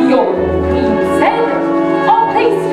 The old queen said, "Oh, please,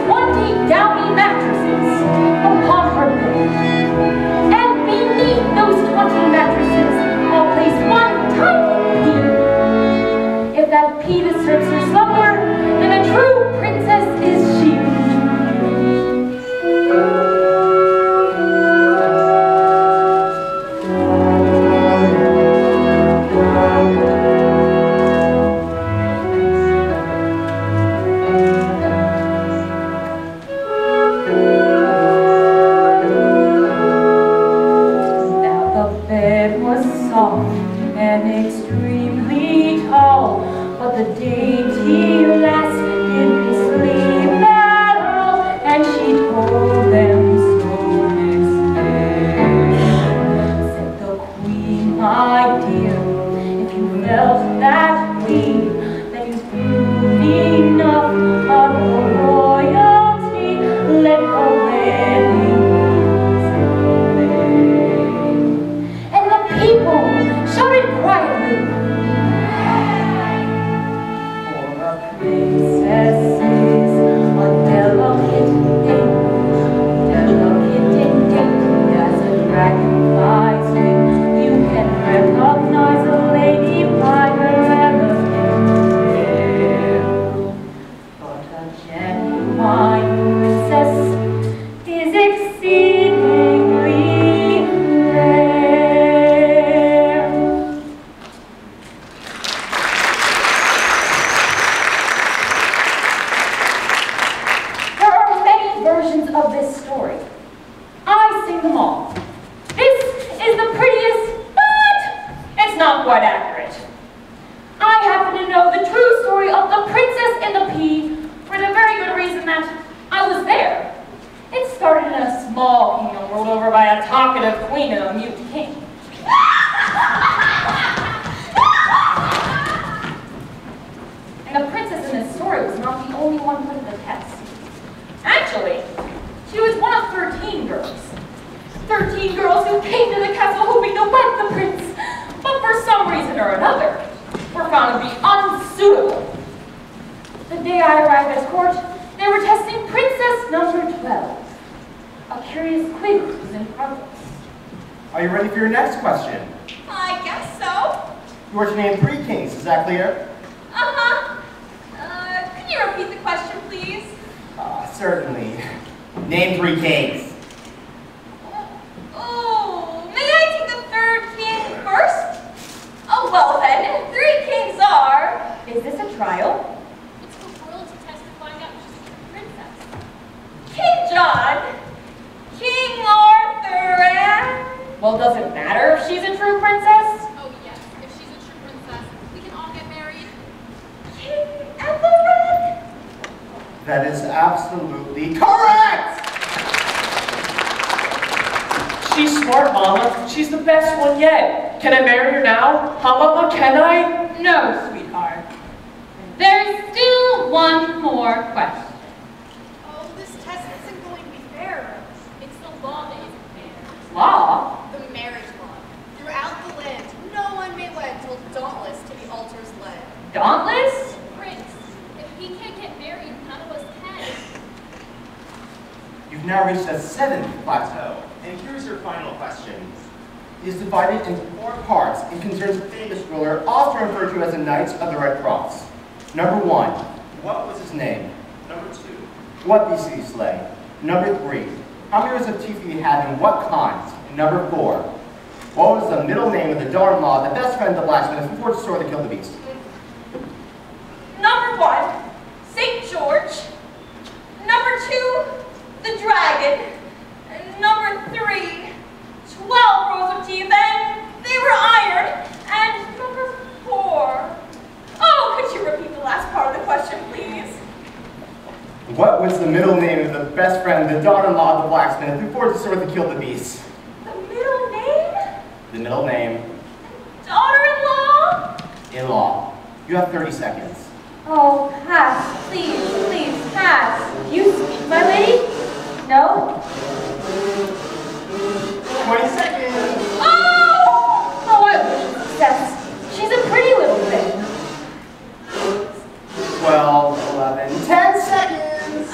them all. This is the prettiest, but it's not quite accurate. I happen to know the true story of the Princess and the Pea for the very good reason that I was there. It started in a small kingdom ruled over by a talkative queen and a mute king. And the princess in this story was not the only one put to the test. Actually, she was one of 13 girls. 13 girls who came to the castle hoping to wed the prince, but for some reason or another, were found to be unsuitable. The day I arrived at court, they were testing Princess number 12. A curious quiz was in progress. Are you ready for your next question? I guess so. You are to name 3 kings, is that clear? Uh-huh. Can you repeat the question, please? Certainly. Name 3 kings. Oh, may I take the 3rd king first? Oh, well then, 3 kings are... Is this a trial? It's for royalty test to find out if she's a true princess. King John, King Arthur, and... Well, does it matter if she's a true princess? Oh yes, if she's a true princess, we can all get married. King Ethelred? That is absolutely correct! She's smart, Mama. She's the best one yet. Can I marry her now? Huh, Mama, can I? No, sweetheart. There's still one more question. Oh, this test isn't going to be fair. It's the law that isn't fair. Law? The marriage law. Throughout the land, no one may wed till dauntless to the altar's led. Dauntless? Prince, if he can't get married, none of us can. You've now reached the 7th plateau, and here's your final question. It is divided into 4 parts and concerns a famous ruler, often referred to as the Knights of the Red Cross. Number 1, what was his name? Number 2, what beast did he slay? Number 3, how many rows of teeth did he have and what kinds? And number 4, what was the middle name of the daughter-in-law, the best friend of the blacksmith, before the sword that killed the beast? Number 1, St. George. Number 2, the dragon. And number 3, 12 rows of teeth, and they were iron. And number 4. Oh, could you repeat the last part of the question, please? What was the middle name of the best friend, the daughter-in-law of the blacksmith, before the sword that killed the beast? The middle name? The middle name, Daughter-in-law? in-law. You have 30 seconds. Oh, pass. Please, please, pass. You speak, my lady? No? 20 seconds! Oh, I wish success. She's a pretty little thing. 12, 11, 10 seconds!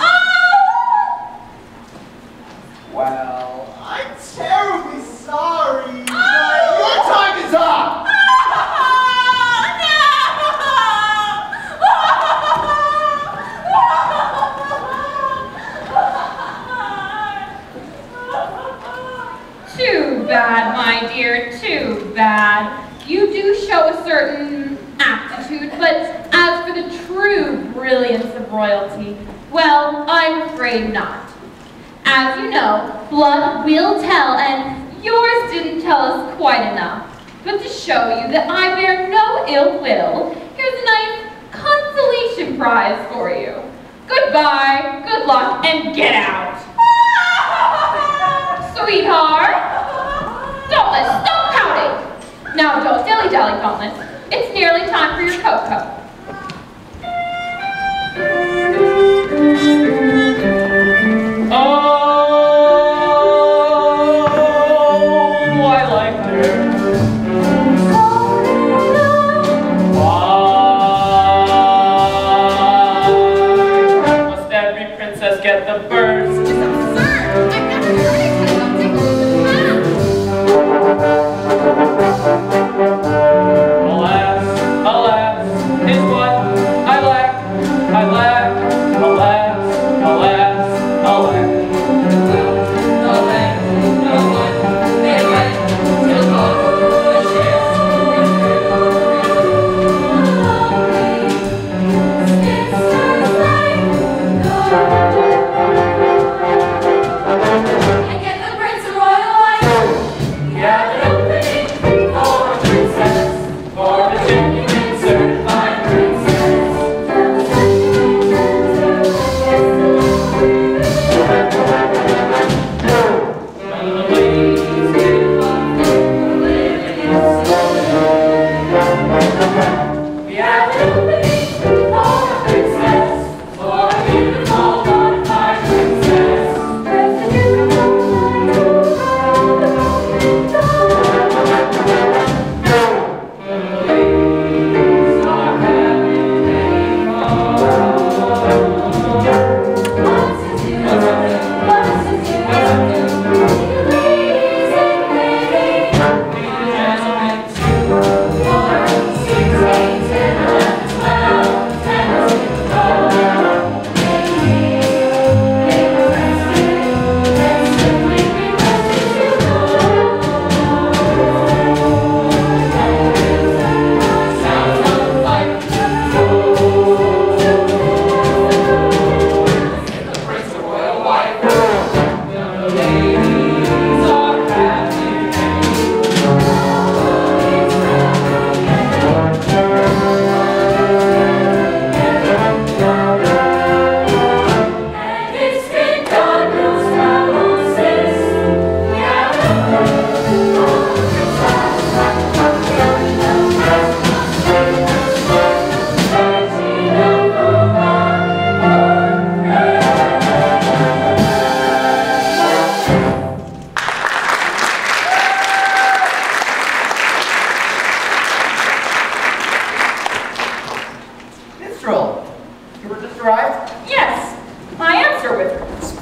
Well, I'm terribly sorry, but your time is up! Too bad, my dear, too bad. You do show a certain aptitude, but as for the true brilliance of royalty, well, I'm afraid not. As you know, blood will tell, and yours didn't tell us quite enough. But to show you that I bear no ill will, here's a nice consolation prize for you. Goodbye, good luck, and get out. Sweetheart, Dauntless, stop pouting. Now don't dilly-dally, Dauntless. It's nearly time for your cocoa. Oh, I like her. Why must every princess get the first? It's absurd! I've never heard it because I'll take a look at Alas, alas, is what I lack, alas, alas, alas. I get the Prince of Royal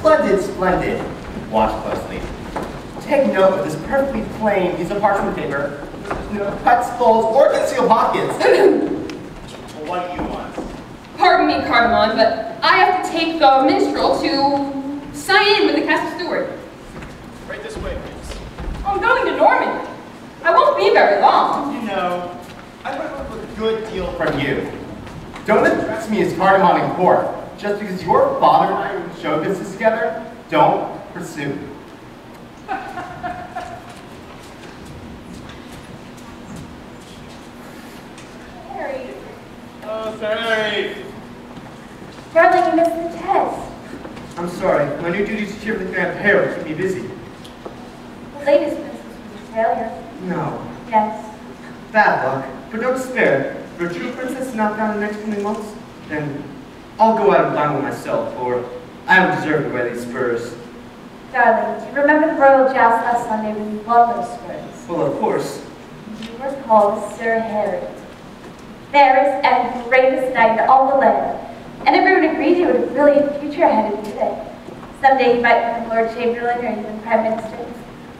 Splendid, splendid. Watch closely. Take note of this perfectly plain piece of parchment paper. There's no cuts, folds, or concealed pockets. Well, what do you want? Pardon me, Cardamon, but I have to take the minstrel to sign in with the castle steward. Right this way, please. I'm going to Normandy. I won't be very long. You know, I might look for a good deal from you. Don't address me as Cardamon in court. Just because your father and I are in show business together, don't pursue me. Harry. Oh, sorry. Darling, you missed the test. I'm sorry. My new duties to cheer for the Grand Pair keep me busy. The latest business was a failure. No. Yes. Bad luck. But don't despair. For a true princess not found in the next coming months, then I'll go out and dine with myself, or I don't deserve to wear these spurs. Darling, do you remember the royal joust last Sunday when you won those spurs? Well, of course. You were called Sir Harry. Fairest and greatest knight in all the land. And everyone agreed you had a brilliant future ahead of you, that someday you might become Lord Chamberlain or even Prime Minister.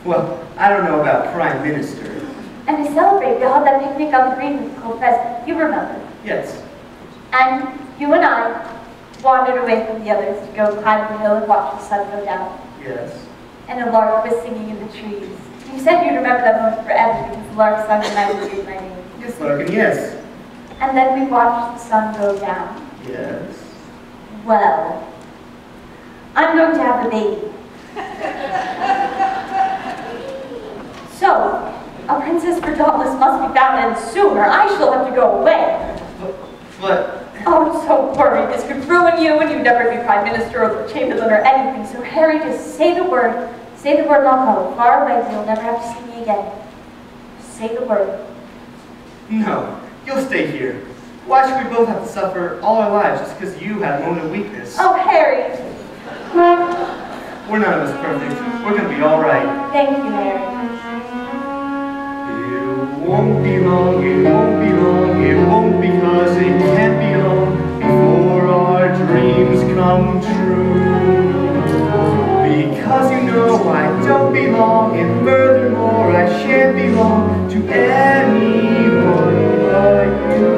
Well, I don't know about Prime Minister. And to celebrate, we held that picnic on the green with the cold pheasant. You remember. Yes. And you and I wandered away from the others to go climb the hill and watch the sun go down. Yes. And a lark was singing in the trees. You said you'd remember that moment forever because the lark sung and I would read my name. Yes, Larkin, yes. And then we watched the sun go down. Yes. Well, I'm going to have a baby. So, a princess for Dauntless must be found, and sooner I shall have to go away. But Oh, I'm so worried. This could ruin you, and you'd never be Prime Minister or Chamberlain or anything. So, Harry, just say the word. Say the word and I'll go far away so you'll never have to see me again. Just say the word. no, you'll stay here. Why should we both have to suffer all our lives just because you had a moment of weakness? Oh, Harry. We're none of us perfect. We're gonna be all right. Thank you, Harry. It won't be long, it won't be long, it won't because it can't be long before our dreams come true. Because you know I don't belong, and furthermore I shan't belong to anyone but you.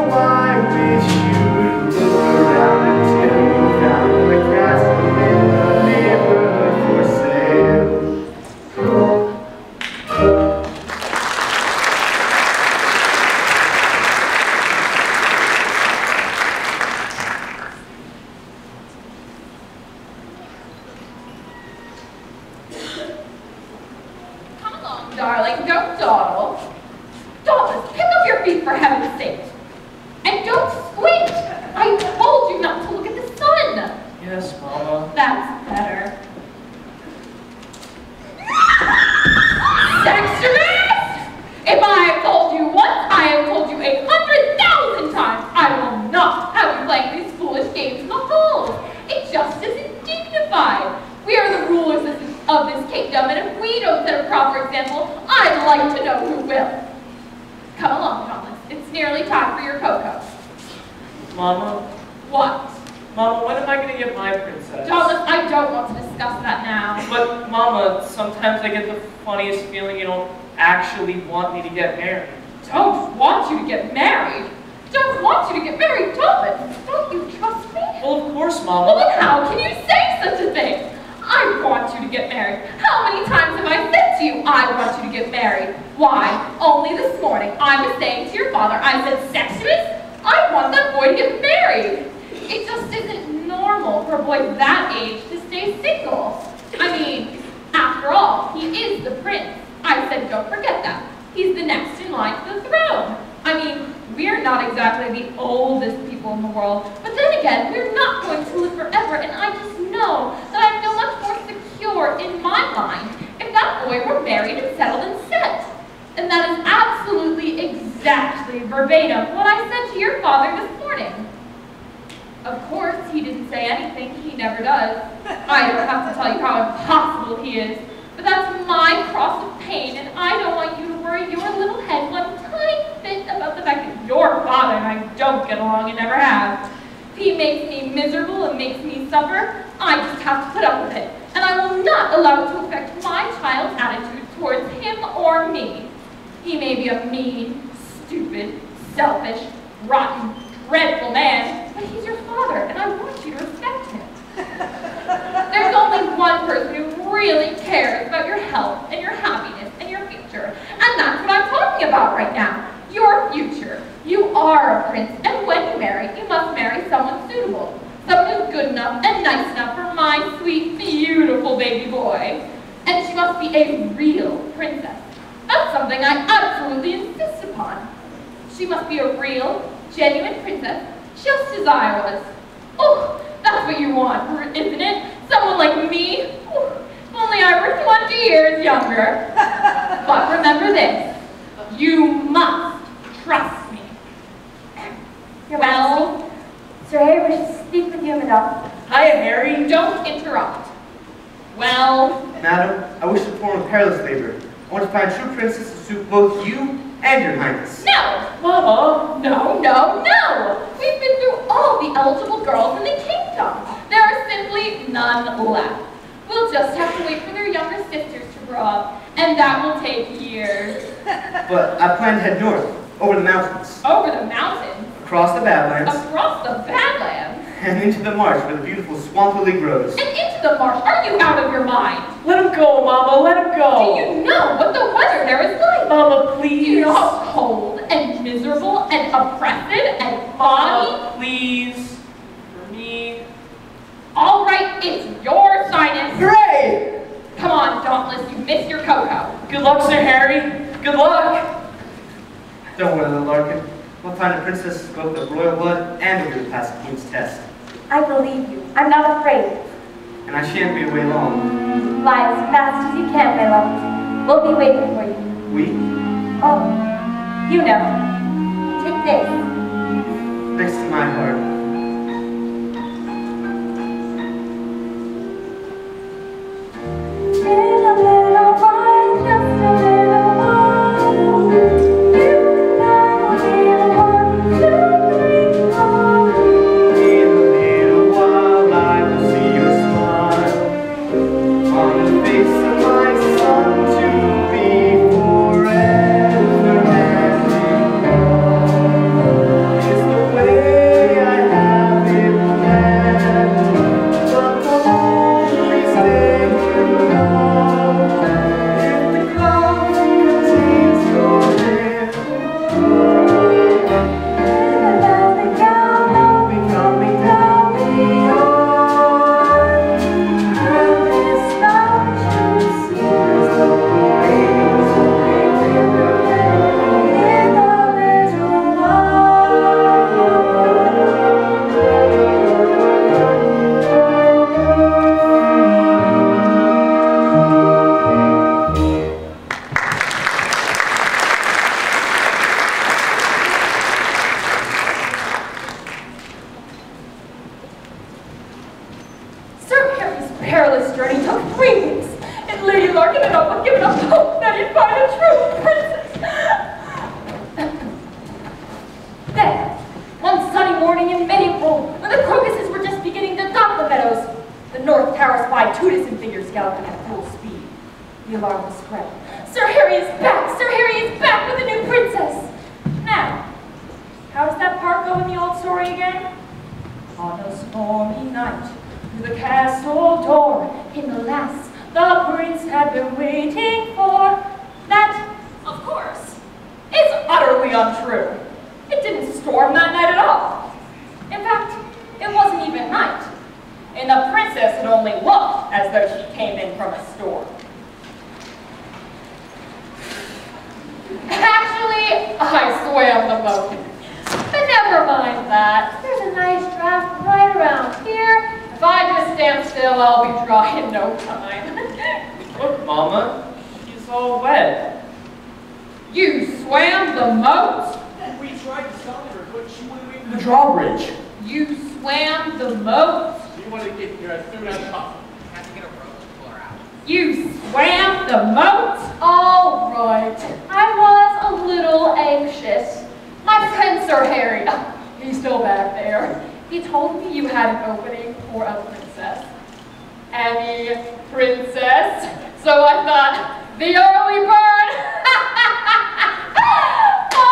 Why like to know who will. Come along, Thomas. It's nearly time for your cocoa. Mama? What? Mama, when am I going to get my princess? Thomas, I don't want to discuss that now. But, Mama, sometimes I get the funniest feeling you don't actually want me to get married. Don't want you to get married? Don't want you to get married, Thomas. Don't you trust me? Well, of course, Mama. Well, then how can you say such a thing? I want you to get married. How many times have I said to you, I want you to get married? Why, only this morning, I was saying to your father, I said, Sextus, I want that boy to get married. It just isn't normal for a boy that age to stay single. I mean, after all, he is the prince. I said, don't forget that. He's the next in line to the throne. I mean, we're not exactly the oldest people in the world, but then again, we're not going to live forever, and I just know that I feel much more secure in my mind if that boy were married and settled and set. And that is absolutely exactly verbatim what I said to your father this morning. Of course, he didn't say anything. He never does. I don't have to tell you how impossible he is, but that's my cross of pain, and I don't want you to worry your little head one tiny bit about the fact that your father and I don't get along and never have. If he makes me miserable and makes me suffer, I just have to put up with it, and I will not allow it to affect my child's attitude towards him or me. He may be a mean, stupid, selfish, rotten, dreadful man, but he's your father, and I want you to respect him. There's only one person who really cares about your health and your happiness and your future, and that's what I'm talking about right now, your future. You are a prince, and when you marry, you must marry someone suitable, someone who's good enough and nice enough for my sweet, beautiful baby boy. And she must be a real princess. That's something I absolutely insist upon. She must be a real, genuine princess, just as I was. Oh, that's what you want, isn't it? Someone like me? Oh, if only I were 20 years younger. But remember this, you must trust me. Well, Sir Harry wishes to speak with you, madame. Hiya, Harry. Don't interrupt. Well, Madam, I wish to perform a perilous favor. I want to find a true princess to suit both you and your highness. no. Mama. No, no, no! We've been through all the eligible girls in the kingdom. There are simply none left. We'll just have to wait for their younger sisters to grow up, and that will take years. But I plan to head north, over the mountains, Over the mountains, across the Badlands, across the Badlands, and into the marsh where the beautiful swamp lily grows. and into the marsh. Are you out of your mind? Let him go, Mama. Let him Do go. you know what the weather there is like? Mama, Do please. you know how cold and miserable and oppressive and foggy? Mama, please. For me. All right, it's your sinus. Hooray! Come on, Dauntless, you missed your cocoa. Good luck, Sir Harry. Good luck. Don't worry, little Larkin. We'll find a princess both of royal blood and able to pass the queen's test. I believe you. I'm not afraid. And I shan't be away long. Fly as fast as you can, my love. We'll be waiting for you. We? Oh, you know. Take this. Next to my heart. In a little while, just a little while, you and I will be the one to bring home. In a little while I will see your smile on the face of my son to be forever and love. Is the way I have it planned, but the only thing you know, if the cloud contains your hand. In a velvet gown, I'll be coming down beyond. And this mountain seems the waves in a little while. Sir Harry's perilous journey took 3 weeks, and Lady Larkin had almost given up hope that he'd find a true Tutus and figures galloping at full speed. The alarm was spread. Sir Harry is back! Sir Harry is back with a new princess! Now, how does that part go in the old story again? On a stormy night, through the castle door, in the lass the prince had been waiting for. That, of course, is utterly untrue. It didn't storm that night at all. In fact, it wasn't even night, and the princess had only looked as though she came in from a storm. Actually, I swam the moat. But never mind that. There's a nice draft right around here. If I just stand still, I'll be dry in no time. Look, Mama, she's all wet. You swam the moat? We tried to stop her, but she wouldn't leave The drawbridge. You swam the moat? She wanted to get your food out of the Had to get a rope to pull her out. You swam the moat? All right. I was a little anxious. My friend Sir Harry, he's still back there. He told me you had an opening for a princess. Any princess? So I thought, the early bird! Oh.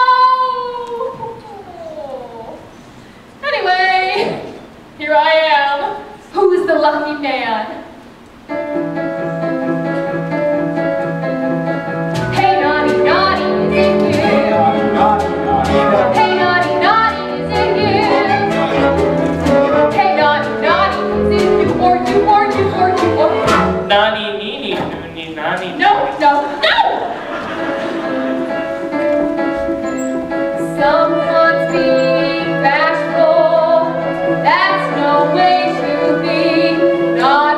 Anyway, here I am. Who's the lucky man? Hey, naughty, naughty, is it you? Hey, naughty, naughty, is it you? Hey, naughty, naughty, is it you? Or you, or you, or you, or you? Nani, nini, nuni, nani. No, no, no! Someone's being bashful. That's no way to be. Not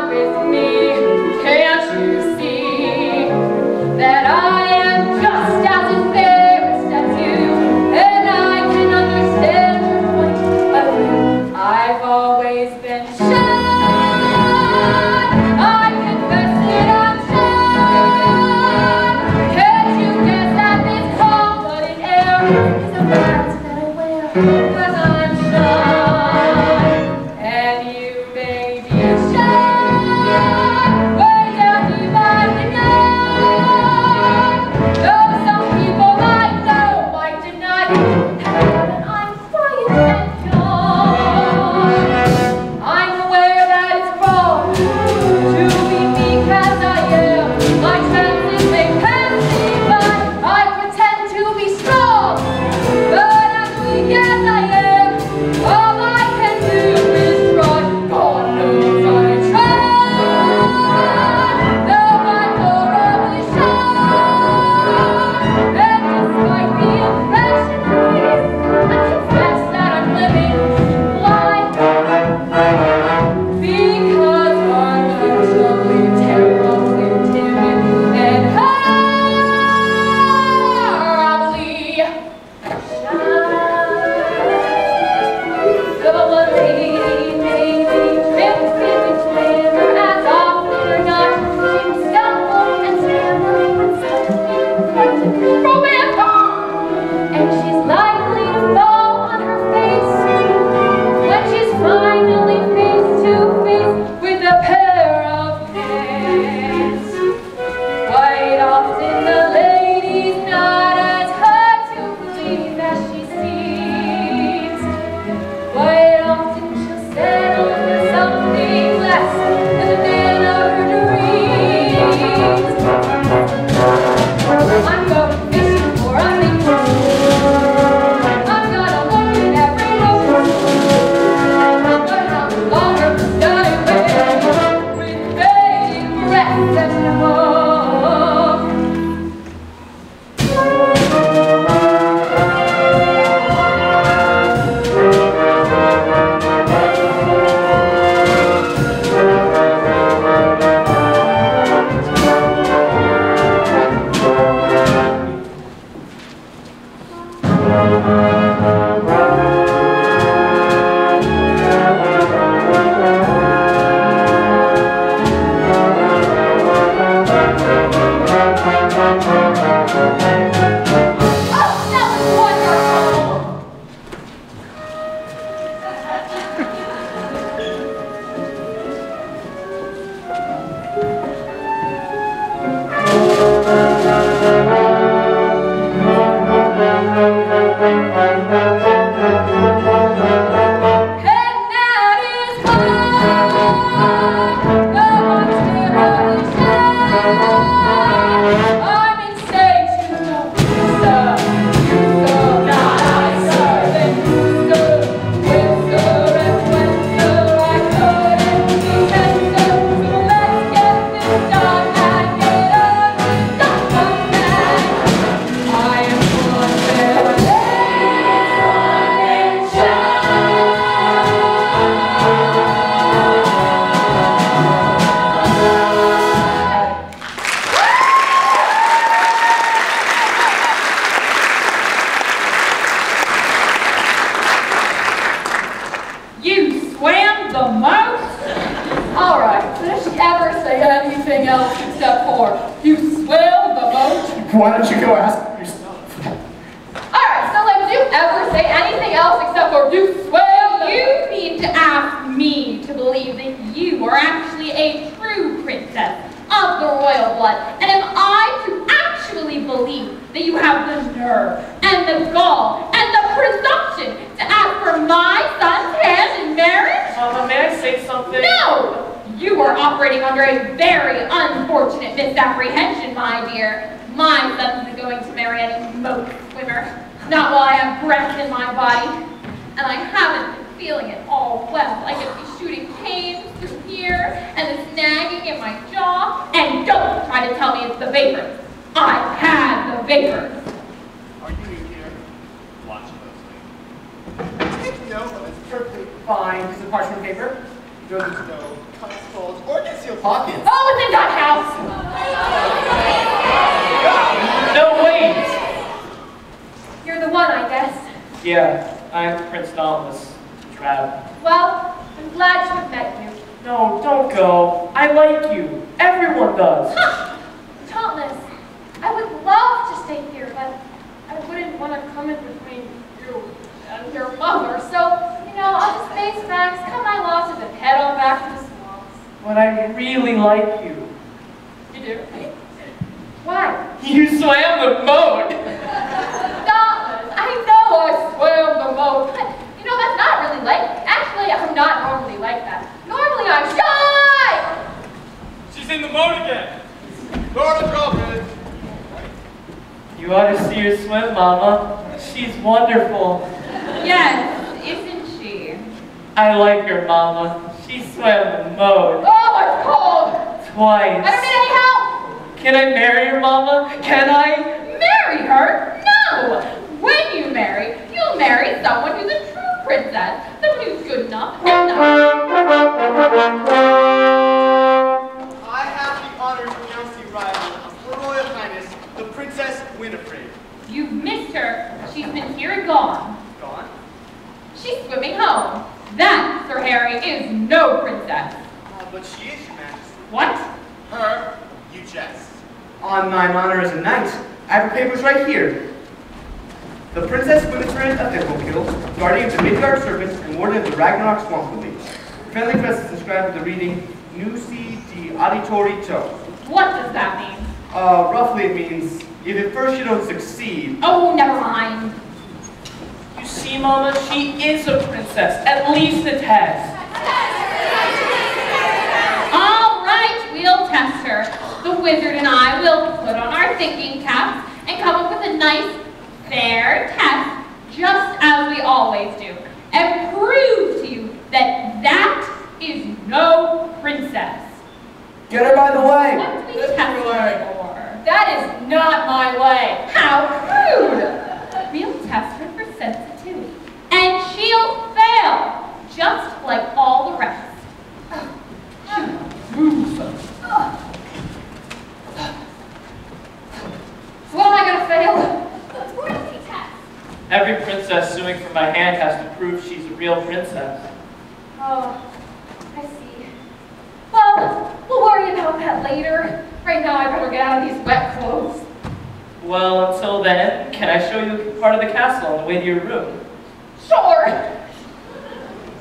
the moat? All right, did she ever say anything else except for, you swelled the moat? Why don't you go ask yourself? All right, so like, did you ever say anything else except for, you swelled the moat? You need to ask me to believe that you are actually a true princess of the royal blood, and am I to actually believe that you have the nerve and the gall and the presumption to ask for my son's hand in marriage? Mama, may I say something? No! You are operating under a very unfortunate misapprehension, my dear. My son isn't going to marry any moat swimmer, not while I have breath in my body. And I haven't been feeling it all well. I get these shooting pains through here, and this nagging in my jaw, and don't try to tell me it's the vapors. I've had the vapors. Are you new here? Watch closely. Take note of this perfectly fine piece of parchment paper. Go to no cuts, folds, or concealed pockets. Oh, it's in that house! No, wait! You're the one, I guess. Yeah, I'm Prince Dauntless. Drab. Well, I'm glad to have met you. No, don't go. I like you. Everyone does. Dauntless, I would love to stay here, but I wouldn't want to come in between you and your mother. So, you know, I'll just face facts, cut my losses, and head on back to the swamps. But I really like you. You do? Why? You swam the moat. Dauntless, I know I swam the moat, but you know, that's not really like, actually, I'm not normally like that. Normally, I'm shy! She's in the moat again. Lord of Drawbridge. You ought to see her swim, Mama. She's wonderful. Yes, isn't she? I like her, Mama. She swam the moat. Oh, it's cold! Twice. I don't need any help! Can I marry her, Mama? Can I? Marry her? No! When you marry, you'll marry someone who's a true princess, someone who's good enough and I have the honor to announce the arrival of Her Royal Highness, the Princess Winifred. You've missed her. She's been here and gone. Gone? She's swimming home. That, Sir Harry, is no princess. But she is, Your Majesty. What? Her, you jest. On mine honor as a knight, I have her papers right here. The Princess Winifred of Avon, guardian of the Midgard serpents and warden of the Ragnarok swamp village. Her family crest is inscribed with the reading Nusi di Auditorito. What does that mean? Roughly it means, if at first you don't succeed. Oh, never mind. You see, Mama, she is a princess. At least a test. All right, we'll test her. The wizard and I will put on our thinking caps and come up with a nice, fair test, just as we always do, and prove to you that that is no princess. Get her by the way. What do we test her for? That is not my way. How crude! We'll test her for sensitivity, and she'll fail, just like all the rest. So what am I gonna fail? The royalty test. Every princess suing for my hand has to prove she's a real princess. Oh, I see. Well, we'll worry about that later. Right now, I better get out of these wet clothes. Well, until then, can I show you part of the castle on the way to your room? Sure.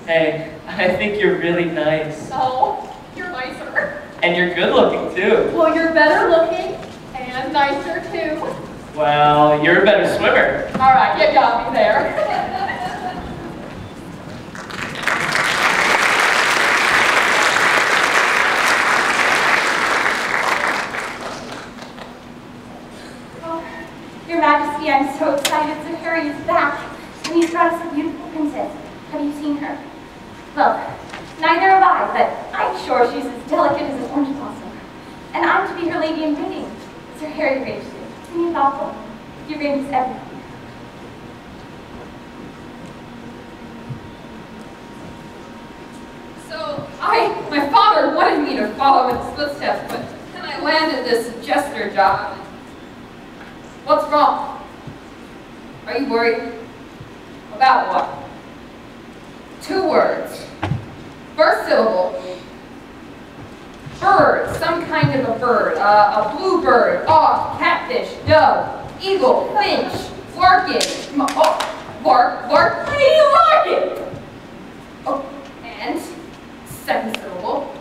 Hey, I think you're really nice. No, you're nicer. And you're good looking, too. Well, you're better looking and nicer, too. Well, you're a better swimmer. All right, you got me there. Your Majesty, I'm so excited. Sir Harry is back, and he's brought us a beautiful princess. Have you seen her? Well, neither have I, but I'm sure she's as delicate as an orange blossom. And I'm to be her lady in waiting. Sir Harry arranged it. Isn't he thoughtful? He arranges everything. So, my father wanted me to follow in his footsteps, but then I landed this jester job. What's wrong? Are you worried? About what? 2 words. First syllable. Bird, some kind of a bird. A bluebird, auk, catfish, dove, eagle, finch, larkin. Larkin! Oh, and second syllable.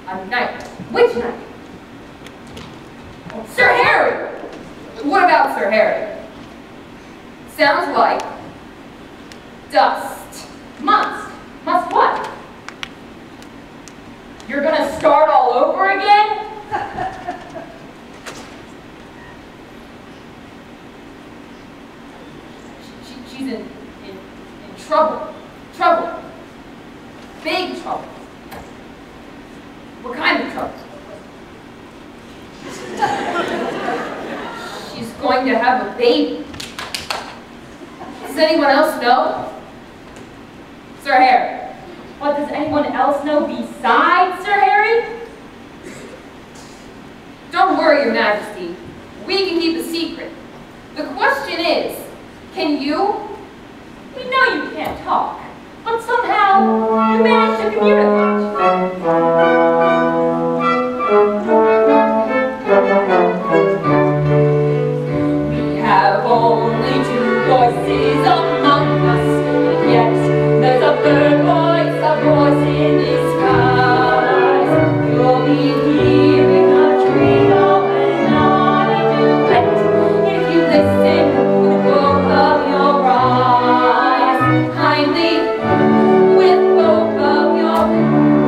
A knight. Which knight? Sir Harry! What about Sir Harry? Sounds like dust. Must. Must what? You're gonna start all over again? She's in trouble. Trouble. Big trouble. What kind of trouble? She's going to have a baby. Does anyone else know? Sir Harry. What does anyone else know besides Sir Harry? Don't worry, Your Majesty. We can keep a secret. The question is, can you? We know you can't talk, but somehow you manage to communicate. We have only two voices among us, and yet there's a third voice, a voice in disguise. You'll be hearing a trio and not a duet if you listen with both of your eyes. Kindly, with both of your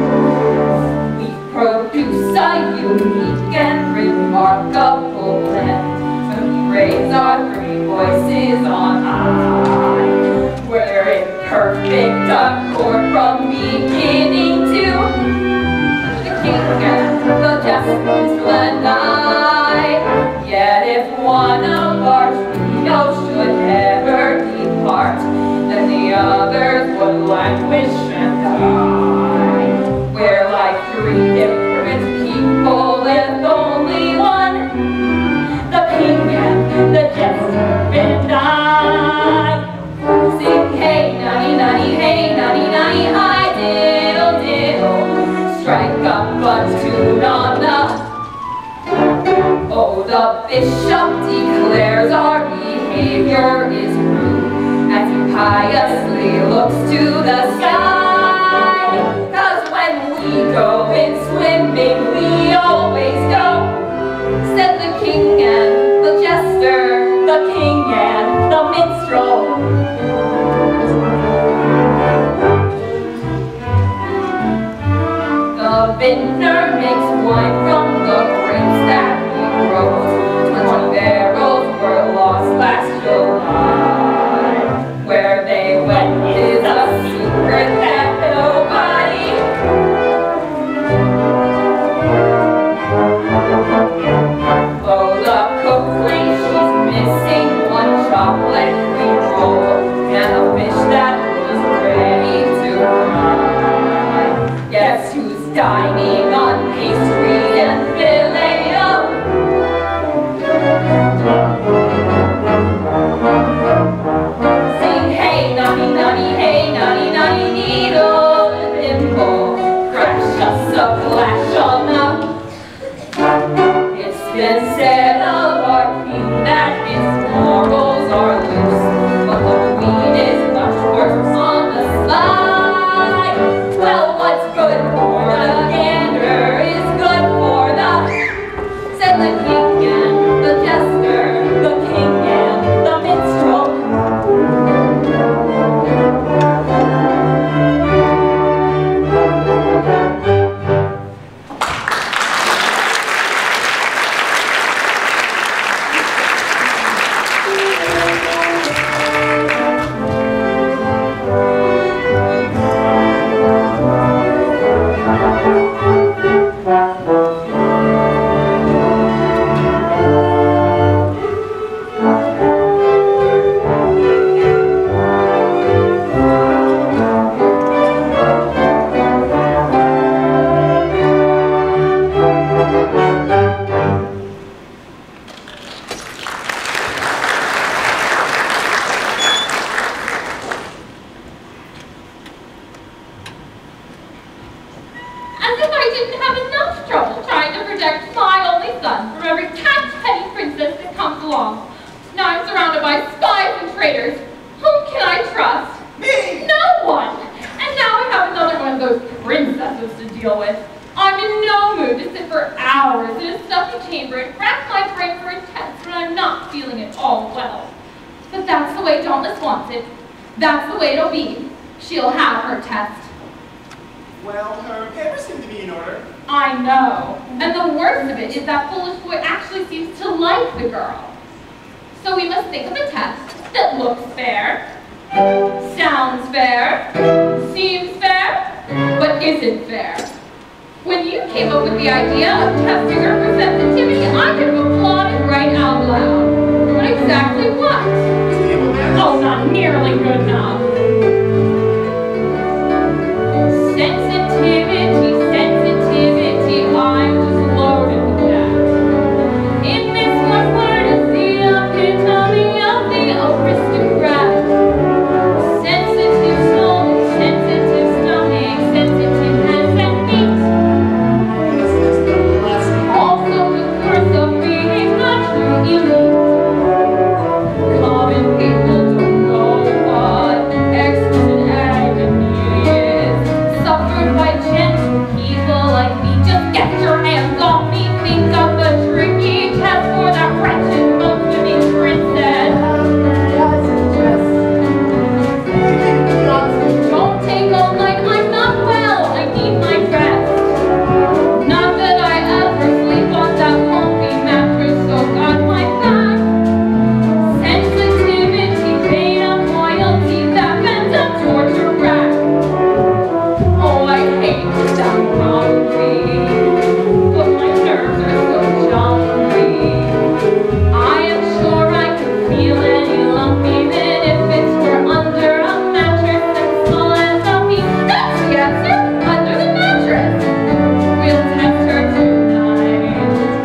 eyes, we produce a unique and remarkable blend. When we raise our three voices on high, we're in perfect accord from beginning to the king and the jester and I. Yet if one of our trio should ever depart, then the others would languish and die. We're like three different people with only one, the king and the jester and I. Sing hey nanny nanny, hey nanny nanny, hi diddle diddle. Strike up a tune on the. Oh, the bishop declares our behavior is rude as he piously looks to the sky. 'Cause when we go in swimming, we always go, said the king and the jester, the king and the minstrel. The vintner makes wine from the grapes that he grows. 20 barrels were lost last July. Where they went is a secret that nobody. Oh, the cook claims she's missing one chocolate cream roll and a fish that was ready to fry. Guess who's dining on pastry and filet of? Sing hey nanny nanny, hey nanny nanny, needle and thimble, crash us a flash on the. It's been said of our king that his morals are loose, but the queen is much worse on the sly. Well, what's good for the gander I didn't have enough trouble trying to protect my only son from every catch-penny princess that comes along. Now I'm surrounded by spies and traitors. Whom can I trust? Me! No one! And now I have another one of those princesses to deal with. I'm in no mood to sit for hours in a stuffy chamber and rack my brain for a test when I'm not feeling at all well. But that's the way Dauntless wants it. That's the way it'll be. She'll have her test. Well, her papers seem to be in order. I know. And the worst of it is that foolish boy actually seems to like the girl. So we must think of a test that looks fair, sounds fair, seems fair, but isn't fair. When you came up with the idea of testing her for sensitivity, I could have applauded right out loud. But exactly what? Oh, not nearly good enough. Sensitivity, sensitivity, I'm just loaded with that. In this one word is the epitome of the aristocrat. Sensitive soul, sensitive stomach, sensitive hands and feet. Also the curse of being a true elite. Common people don't know what exquisite agony is. Suffered by gentle people like me. Just get your hands off me. Think of the tricky test for that wretched most-living princess. Don't take all night. I'm not well. I need my rest. Not that I ever sleep on that lumpy mattress, so got my back. Sensitivity, pain, and loyalty, that bends a torture rack. Oh, I hate to sound wrongly, but my nerves are so jumbly. I am sure I could feel any lumpy bit if it were under a mattress as small as a pea. That's the answer, under the mattress. We'll test her tonight.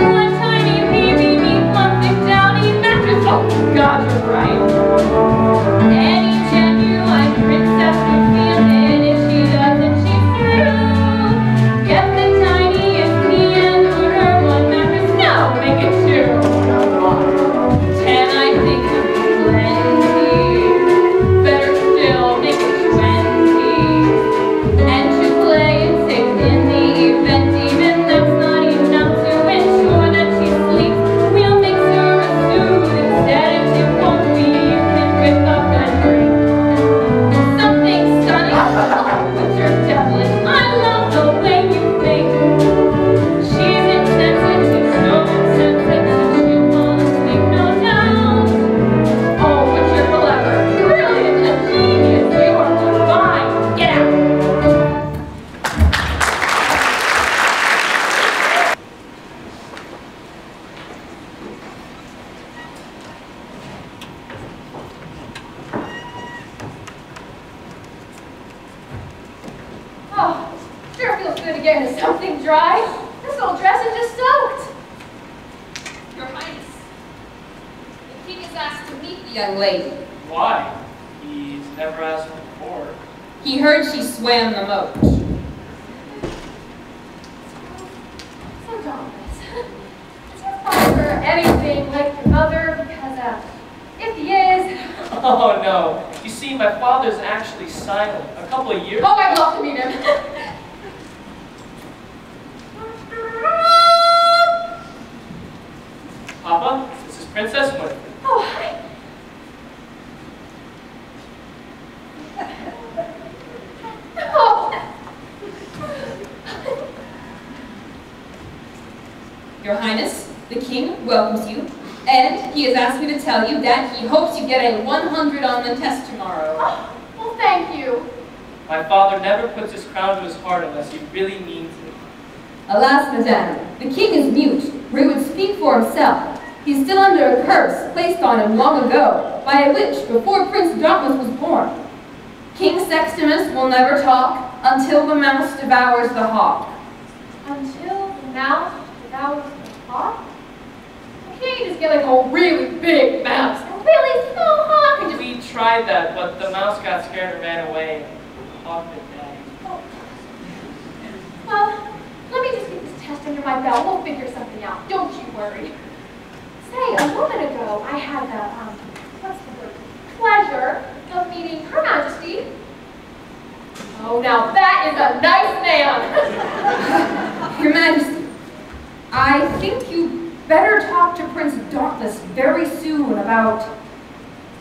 One tiny baby, one big downy mattress. Oh, God, you're right. Any genuine princess would feel it. If she doesn't, she's through. Get the tiniest knee and order one mattress. No, make it two. 10, I think, would be plenty. Better still, make it 20. And to play it safe in the event, even that's not enough to ensure that she sleeps. We'll mix her a soothing sedative. Won't be, you can whip up and drink. Something stunning, but you're devilish. I love the way you think. She's insensitive, so insensitive, she won't sleep, no doubt. Oh, but you're clever, brilliant, a genius. You are fine. Get out. Oh, sure feels good to get into something dry. This old dress is just soaked. Your Highness, the king is asked to meet the young lady. Why? He's never asked her before. He heard she swam the moat. So Dauntless, is your father anything like your mother? Because, if he is, Oh no. You see, my father's actually silent. A couple of years Oh, I'd love to meet him. Papa, this is Princess Winifred. oh, hi. Oh, Your Highness, the king welcomes you, and he has asked me to tell you that he hopes you get a 100 on the test tomorrow. oh, well, thank you. My father never puts his crown to his heart unless he really means it. Alas, madame, the king is mute, or he would speak for himself. He's still under a curse placed on him long ago, by a witch before Prince Dauntless was born. King Sextimus will never talk until the mouse devours the hawk. Until the mouse devours the hawk? Can't you just get like a really big mouse and a really small hawk and just... We tried that, but the mouse got scared and ran away. The hawk did that. Well, let ring my bell. We'll figure something out. Don't you worry. Say, a moment ago, I had the, what's the word? Pleasure of meeting Her Majesty. Oh, now that is a nice man. Your Majesty, I think you better talk to Prince Dauntless very soon about,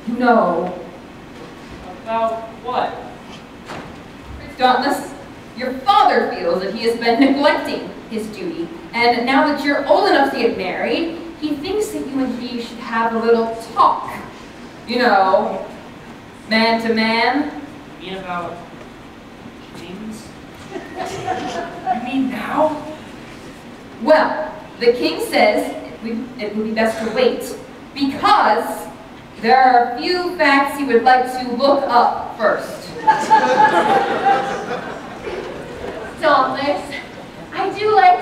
you know. About what? Prince Dauntless, your father feels that he has been neglecting his duty, and now that you're old enough to get married, he thinks that you and he should have a little talk. You know, man to man. You mean about kings? You mean now? Well, the king says it would be best to wait, because there are a few facts he would like to look up first. Dauntless, I do like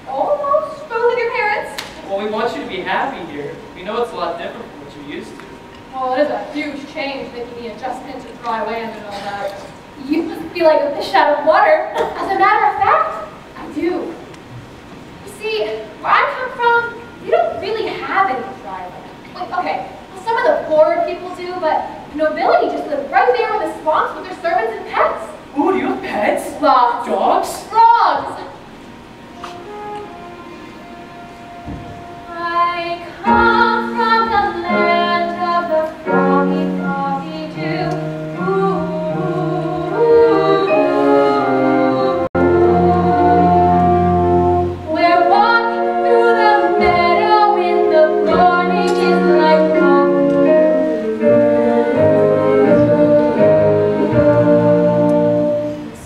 almost both of your parents. Well, we want you to be happy here. We know it's a lot different from what you're used to. Well, it is a huge change making the adjustment to dry land and all that. You must feel like a fish out of water. As a matter of fact, I do. You see, where I come from, we don't really have any dry land. Like, okay, well, some of the poorer people do, but the nobility just live right there in the swamps with their servants and pets. Ooh, do you have pets? Lots. Dogs? Frogs. I come from the land of the froggy, froggy dew. Where walking through the meadow in the morning is like the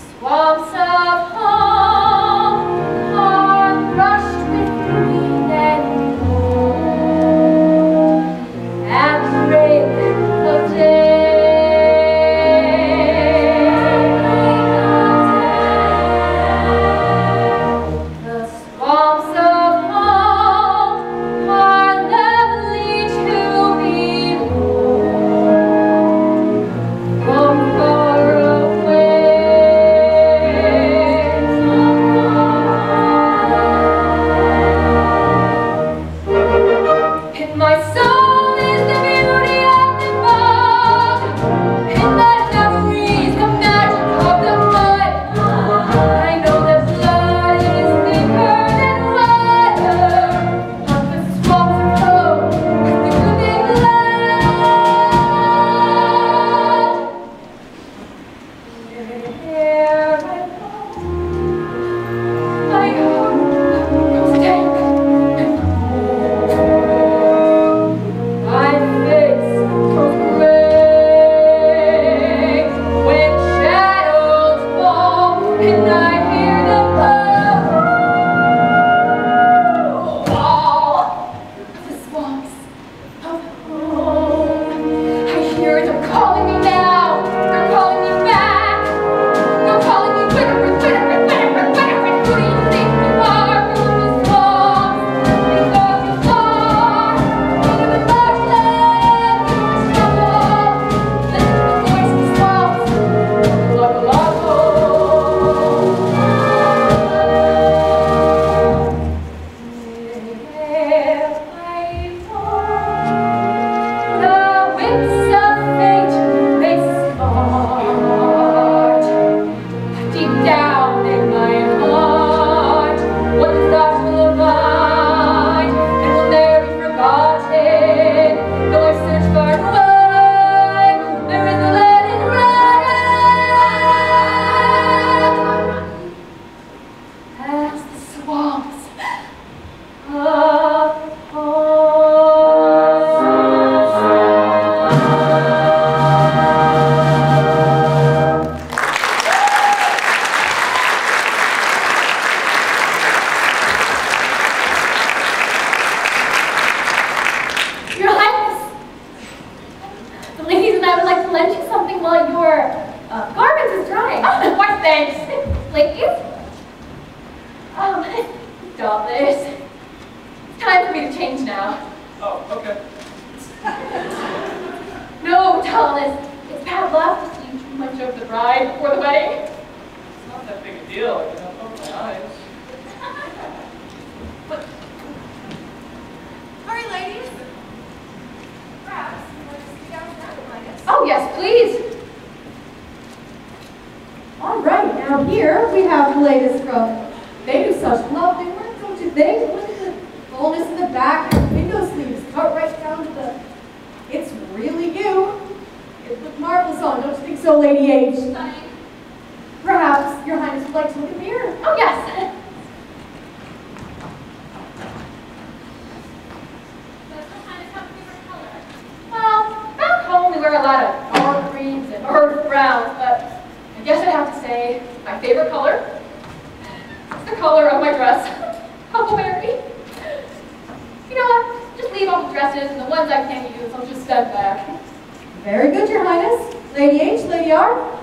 swamps of home are brushed with green and break of day. The swamps of home are lovely to behold from far away. In my soul is the beauty of the bog, in my memories the magic of the mud. I know that blood is thicker than water, but the swamps of home are thicker than blood. Here I go, my heart grows dank and cold. My face goes gray when shadows fall and I hear them all the swamps of home. I hear them calling me now. They're calling me back. They're calling me Winifred, Winifred, Winifred, Winifred. Who do you think you are? Through the swamps, because you are. Into the marshland, through the struggle. Listen to the voice of the swamps. Like a lost There I fall. The whips of fate they smart. Deep down in my heart, one thought will abide and will never be forgotten. Though I've searched far and wide, there is a land in red. As the swamps of Your Highness, the ladies and I would like to lend you something while your garments is drying. Oh, why thanks. Ladies? Dauntless. It's time for me to change now. Oh, okay. No, Dauntless. It's bad luck to see too much of the bride before the wedding. It's not that big a deal. I can open my eyes. Oh, yes, please. All right, now here we have the latest from. They do such lovely work, don't you think? Look at the fullness in the back, and the window sleeves cut right down to the. It's really you. It looked marvelous on, don't you think so, Lady H? Stunning. Perhaps Your Highness would like to look at the mirror. Oh, yes. Well, back home we wear a lot of dark greens and earth browns, but I guess I'd have to say my favorite color is the color of my dress, Huckleberry. You know what? Just leave all the dresses, and the ones I can't use, I'll just send back. Very good, Your Highness. Lady H, Lady R.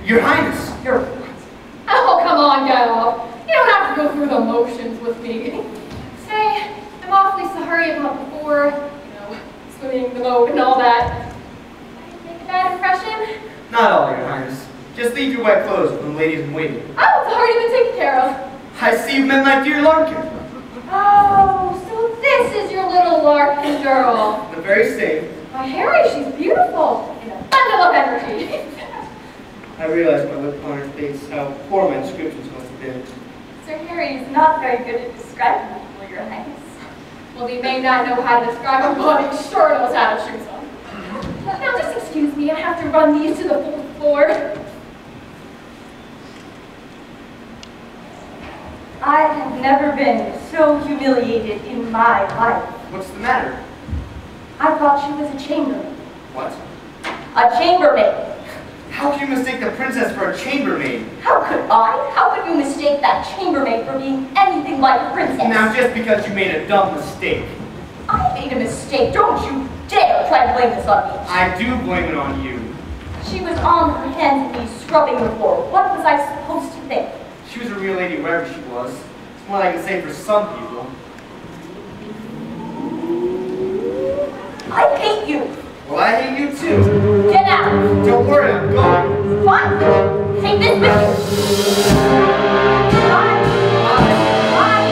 Your Highness! Oh, come on, gal. You don't have to go through the motions with me. Say, I'm awfully sorry about before, swimming the moat and all that. Did I make a bad impression? Not all, Your Highness. Just leave your wet clothes for the ladies in waiting. Oh, it's already been taken care of. I see you've met my dear Larkin. Oh, so this is your little Larkin girl. The very same. Why, Harry, she's beautiful. And a bundle of energy. I realized by looking on her face how poor my descriptions must have been. Sir Harry is not very good at describing people, Your Highness. Well, he may not know how to describe a body, he sure knows how to choose them. Now, just excuse me, I have to run these to the fourth floor. I have never been so humiliated in my life. What's the matter? I thought she was a chambermaid. What? A chambermaid. How can you mistake the princess for a chambermaid? How could I? How could you mistake that chambermaid for being anything like a princess? Now, just because you made a dumb mistake. I made a mistake. Don't you dare try to blame this on me. I do blame it on you. She was on her hands and knees scrubbing the floor. What was I supposed to think? She was a real lady wherever she was. It's more I can say for some people. I hate you. Well, I hate you too. Get out. Don't worry, I'm going. Fine. Take this with you. Bye. Bye.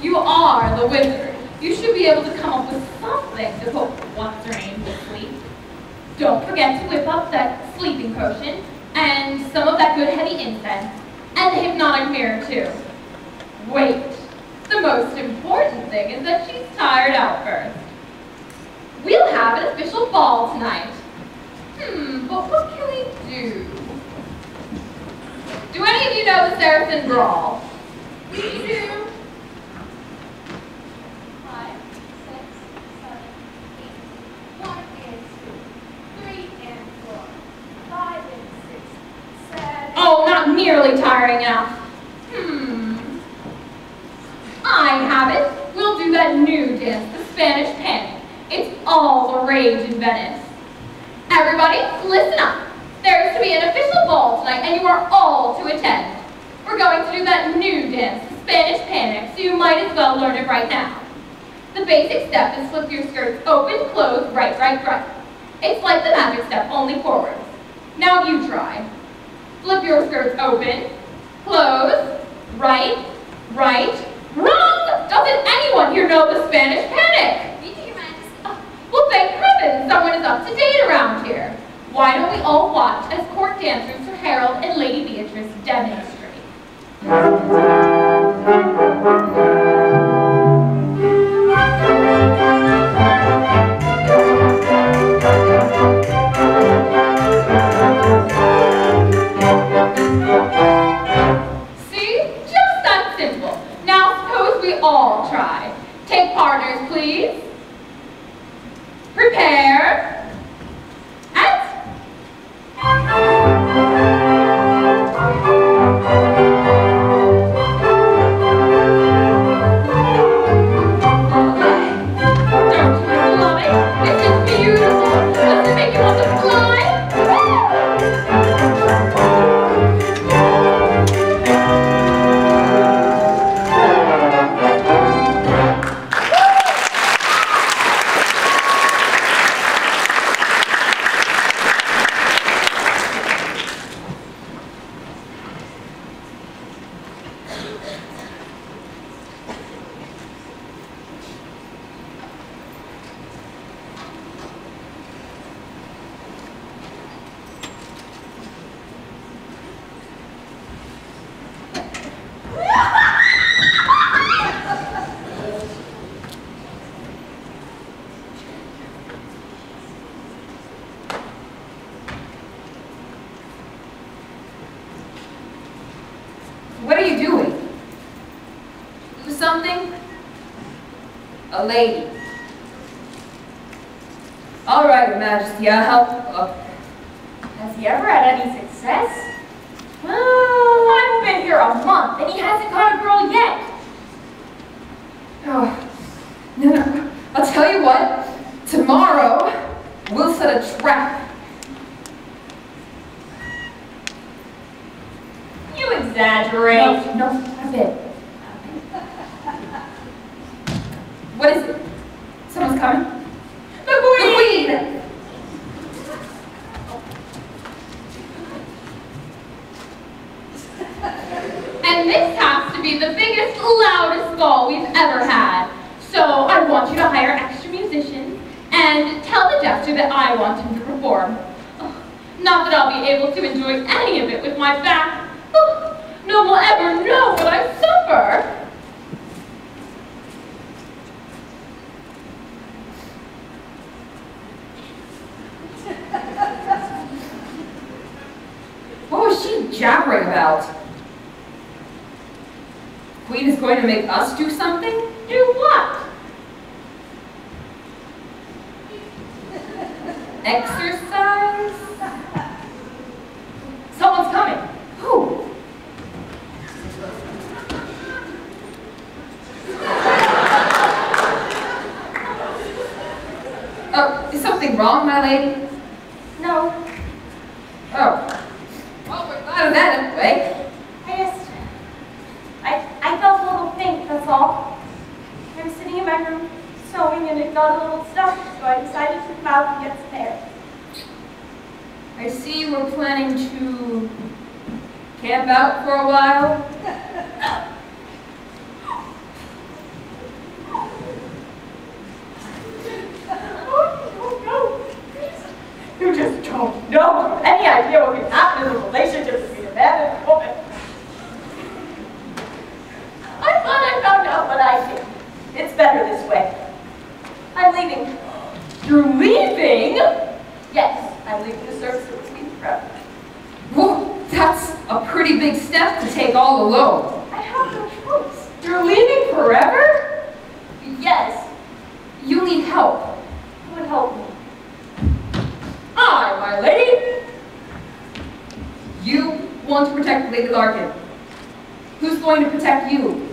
You are the wizard. You should be able to come up with something to put what's her name to sleep. Don't forget to whip up that sleeping potion, and some of that good heavy incense, and the hypnotic mirror too. Wait, the most important thing is that she's tired out first. We'll have an official ball tonight. But what can we do? Do any of you know the Saracen Brawl? We do. 5, 6, 7, 8. 1 and 2. 3 and 4. 5 and 6. tiring enough. I have it. We'll do that new dance, the Spanish Panic. It's all the rage in Venice. Everybody, listen up. There's to be an official ball tonight, and you are all to attend. We're going to do that new dance, the Spanish Panic, so you might as well learn it right now. The basic step is flip your skirts open, close, right, right, right. It's like the magic step, only forward. Now you try. Flip your skirts open, close, right, right, wrong! Doesn't anyone here know the Spanish Panic? Me too, Your Majesty. Well, thank heavens someone is up to date around here. Why don't we all watch as court dancers Sir Harold and Lady Beatrice demonstrate? See? Just that simple. Now suppose we all try. Take partners, please. Prepare. What are you doing? Do something? A lady. All right, Your Majesty, I'll help. Has he ever had any success? Well, I've been here a month and he hasn't caught a girl yet. Oh, no. I'll tell you what. Tomorrow, we'll set a trap. You exaggerate. No, a bit. What is it? Someone's coming? The Queen! And this has to be the biggest, loudest ball we've ever had. So I want you to hire extra musicians and tell the jester that I want him to perform. Oh, not that I'll be able to enjoy any of it with my back. Oh, no one will ever know what I suffer. What was she jabbering about? Queen is going to make us do something? Do what? Exercise? Someone's coming. Who? Oh, is something wrong, my lady? No, Oh. Well, we're glad of that anyway. I felt a little faint, that's all. I was sitting in my room sewing and it got a little stuck, so I decided to come out and get some air. I see we're planning to camp out for a while. You just don't know any idea what can happen in a relationship between a man and a woman. I thought I found out what I did. It's better this way. I'm leaving. You're leaving? Yes, I'm leaving the service of the Queen forever. Whoa, that's a pretty big step to take all alone. I have no choice. You're leaving forever? Yes, You need help. who would help me? I, my lady. You want to protect Lady Larkin. Who's going to protect you?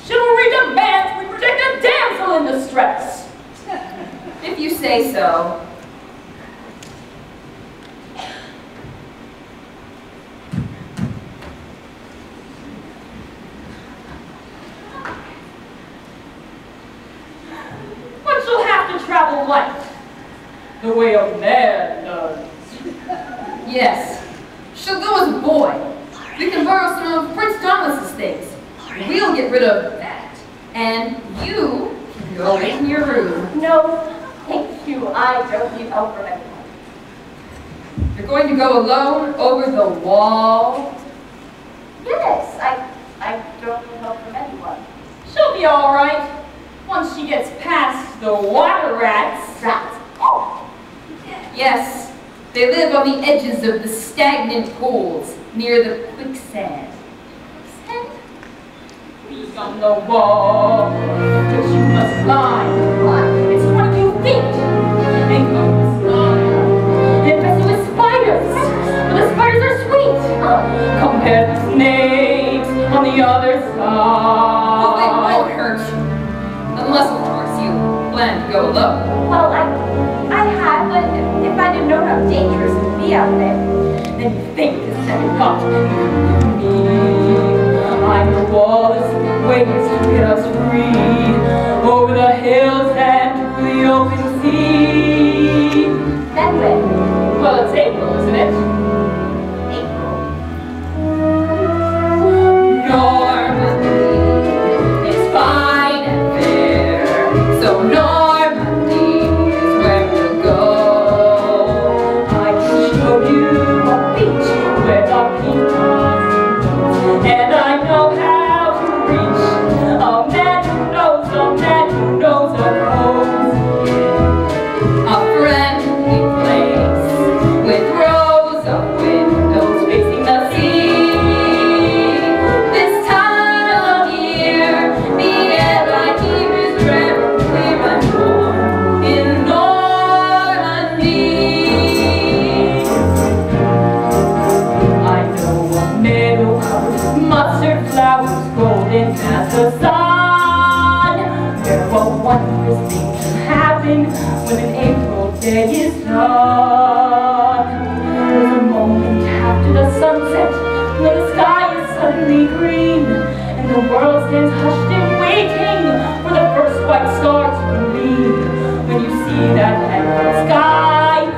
Chivalry demands we protect a damsel in distress. If you say so. One shall have to travel light, the way a man does. Yes. She'll go as a boy. We can borrow some of Prince Thomas's things. We'll get rid of that. And you can go in your room. No, thank you. I don't need help from anyone. You're going to go alone over the wall? Yes, I don't need help from anyone. She'll be all right once she gets past the water rats. Rats. Oh, Yes. They live on the edges of the stagnant pools near the quicksand. He's on the wall, which you must climb. It's 22 feet. And you must climb. Infested with spiders. But the spiders are sweet. Compared to snakes on the other side. Oh, they won't hurt you. Unless, of course, you plan to go alone. well, I had, but if I didn't know how dangerous it would be out there. Then you think a second thought. Me. I know all the ways to get us free. Over the hills and through the open sea. Then when? Well, it's April, isn't it? April. Normandy is fine and fair, so Normandy is where we'll go. I can show you a beach where the peacocks grow. And I know how to reach a man who knows a rose. A friendly place with rows of windows facing the sea. This time of year, the air I hear is very clear and warm in Normandy. I know a meadow covered with mustard flowers, golden as the sun, where a wondrous thing can happen when an April day is done. There's a moment after the sunset when the sky is suddenly green, and the world stands hushed and waiting for the first white star to gleam. When you see that emerald sky, you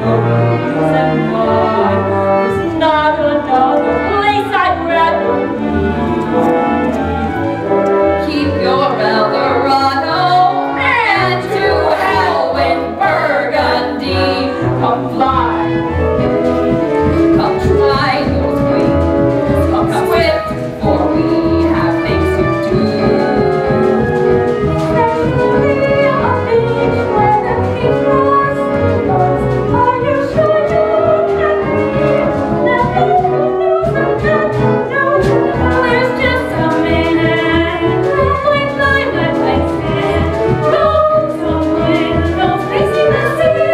know the reason why. There's not another place I'd rather be. Keep your Eldorado and to hell with Burgundy. Come fly, Come try those wings. Come swift, for we have things to do. Especially a beach where the peacocks grow. Are you sure you can reach the beach who knows There's just a minute. We find that place in rows of windows facing the sea.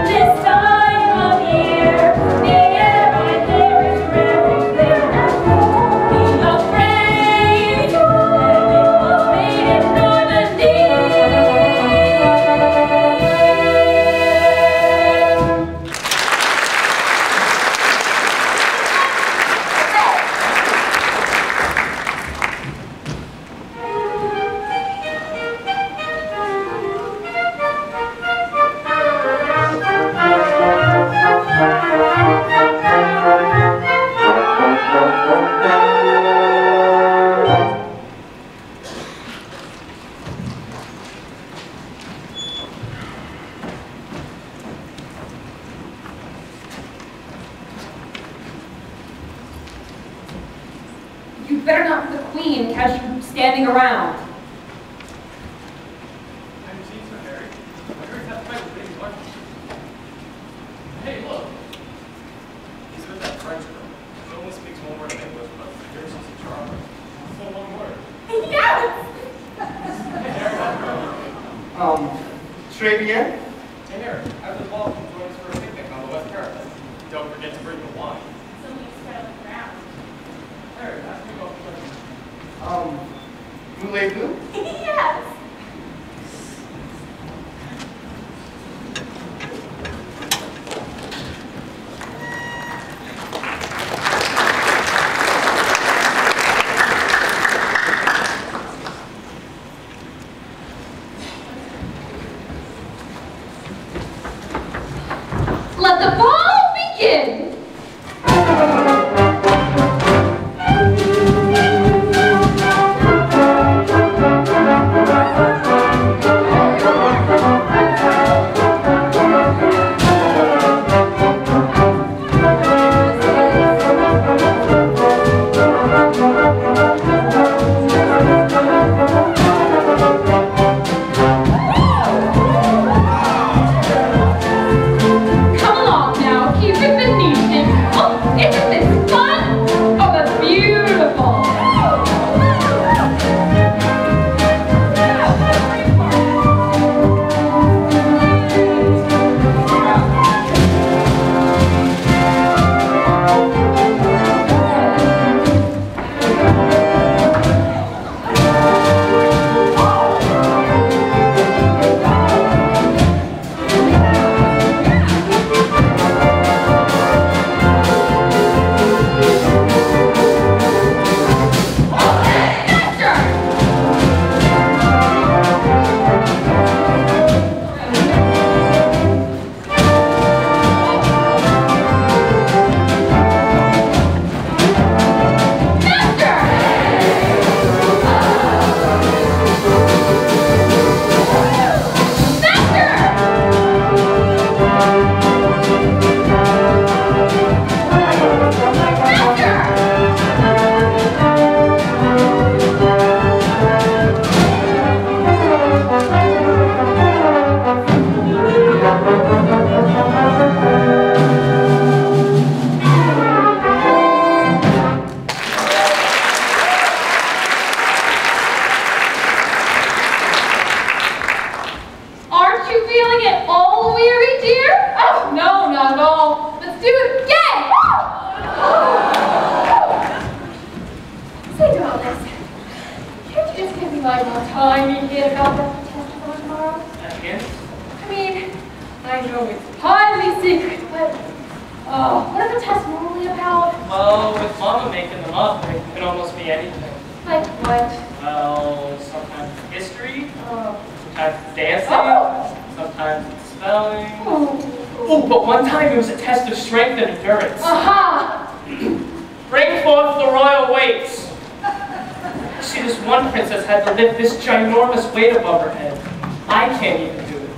This time of year, the air I hear is very clear and warm. Be afraid, and it was made in Normandy. You better not let the Queen catch you standing around. Have you seen Sir Harry? I heard that fight with Lady Martin. Hey, look! He's with that French girl. She only speaks one word of English, but here's just a charm. So one word. Yes! Hey, Harry, how's it going? Très bien. Hey, Harry, after the ball, come join us for a picnic on the West Parapet. Don't forget to bring the wine. voulez-vous? Yes. Let the ball begin! Come along now, keep it beneath. Oh, isn't this fun? Oh, that's beautiful. Aren't you feeling it all weary, dear? Oh, no, not at all. Let's do it again! Say, Douglas, can't you just give me like one tiny hint about that test for tomorrow? I mean, I know it's highly secret, but what are the tests normally about? Well, with Mama making them up, it could almost be anything. Like what? Well, sometimes it's history, Oh. sometimes it's dancing, Oh. sometimes it's spelling. Oh. Oh, but one time it was a test of strength and endurance. Aha! Bring forth the royal weights. See, this one princess had to lift this ginormous weight above her head. I can't even do it,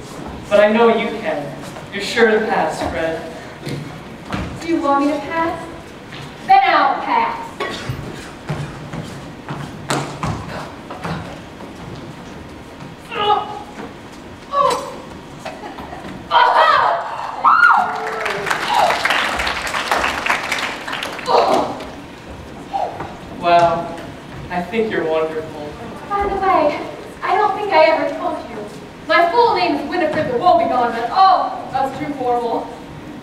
but I know you can. You're sure to pass, Fred. Do you want me to pass? Then I'll pass. Well, I think you're wonderful. By the way, I don't think I ever told you. My full name is Winifred the Woebegone, but oh, that's too formal.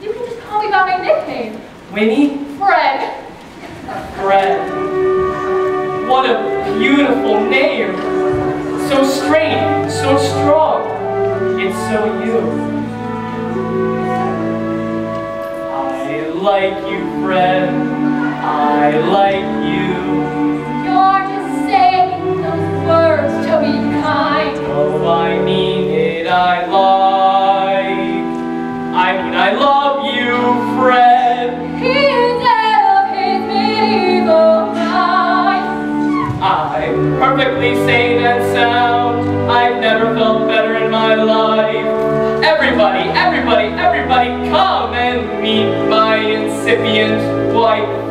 You can just call me by my nickname, Winnie? Fred. Fred. What a beautiful name. So straight, so strong. It's so you. I like you, Fred. I like you. You're just saying those words to be kind. Oh, I mean it, I I love you, Fred. He's out of his medieval mind. I'm perfectly sane and sound. I've never felt better in my life. Everybody, everybody, everybody, come and meet my incipient wife.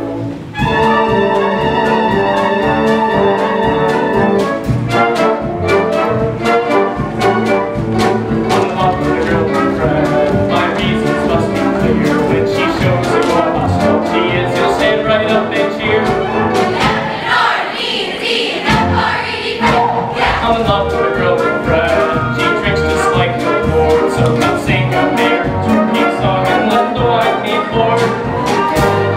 I'm in love with a girl named Fred. She drinks just like the Lord, so come sing a marriage repeat song and let the wine be poured.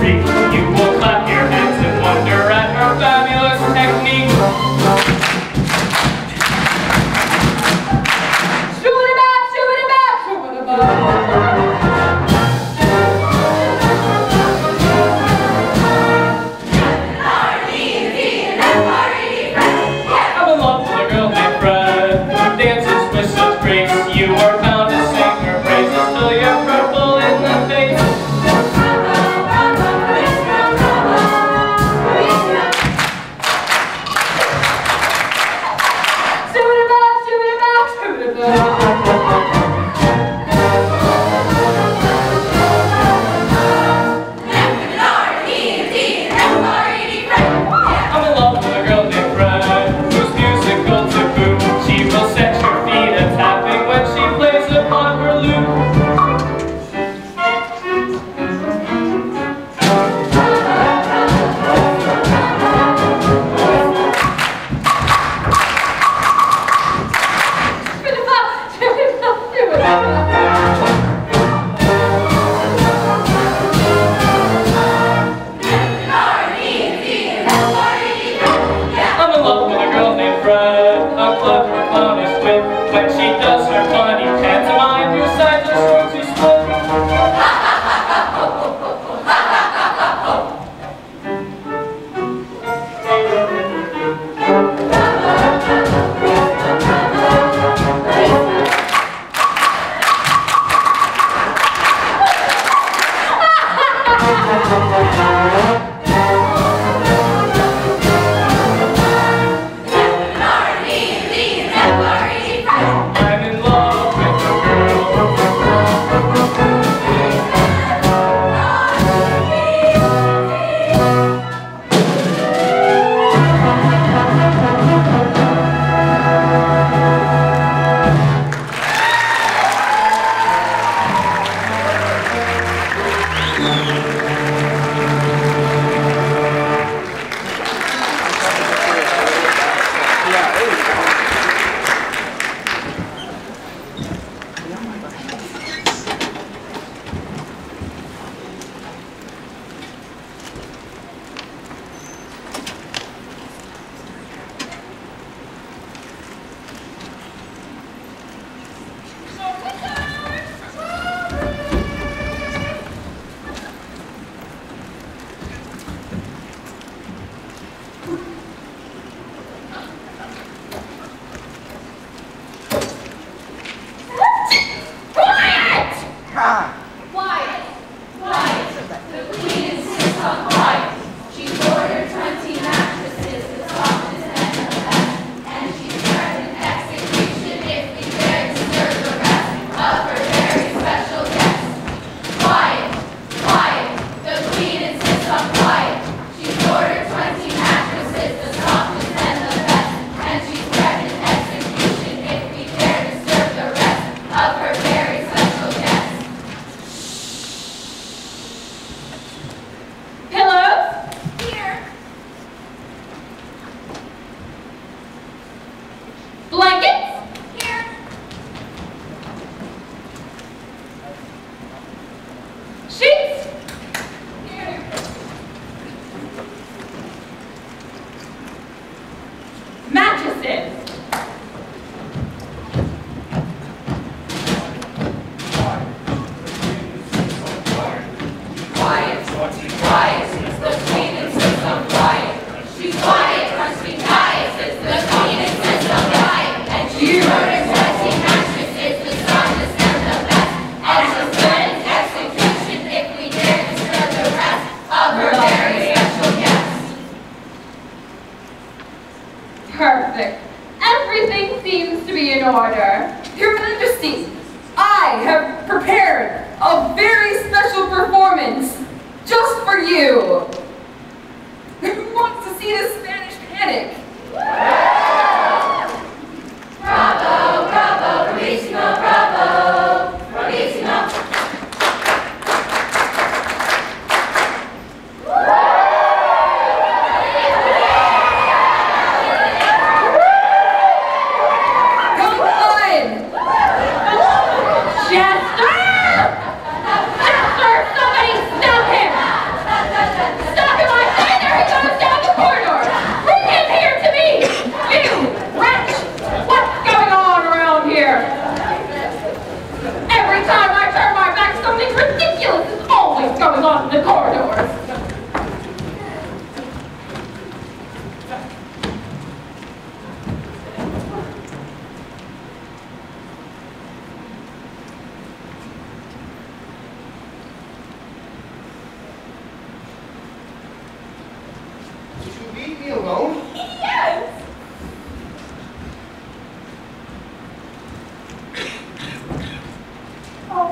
freak. You will clap your hands and wonder at her fabulous technique. Shoot it back, shoot it back, shoot it back. I'm in love with a girl named Fred, who dances with such grace. You are bound to sing her praises till you're purple in the face. Would you leave me alone? Yes! Oh,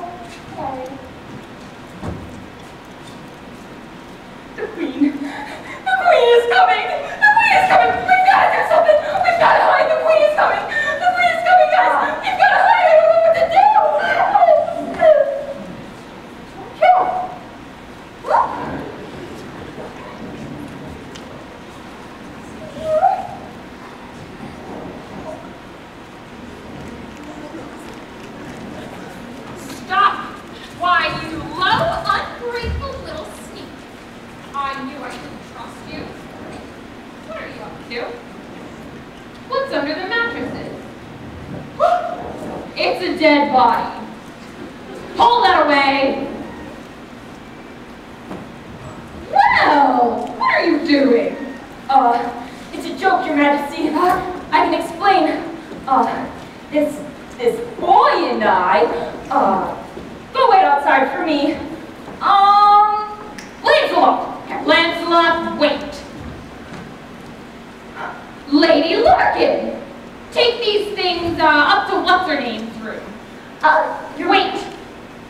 sorry. The Queen is coming! The Queen is coming! We've got to do something! We've got to hide! The Queen is coming! The Queen is coming, guys! We've got to hide! I don't know what to do! Stop! Why, you low, ungrateful little sneak. I knew I couldn't trust you. What are you up to? What's under the mattresses? It's a dead body. Pull that away. Well, what are you doing? It's a joke, Your Majesty. I can explain. This boy and I, go wait outside for me. Lancelot! Lancelot, wait. Lady Larkin, take these things up to what's-her-name's room. Wait.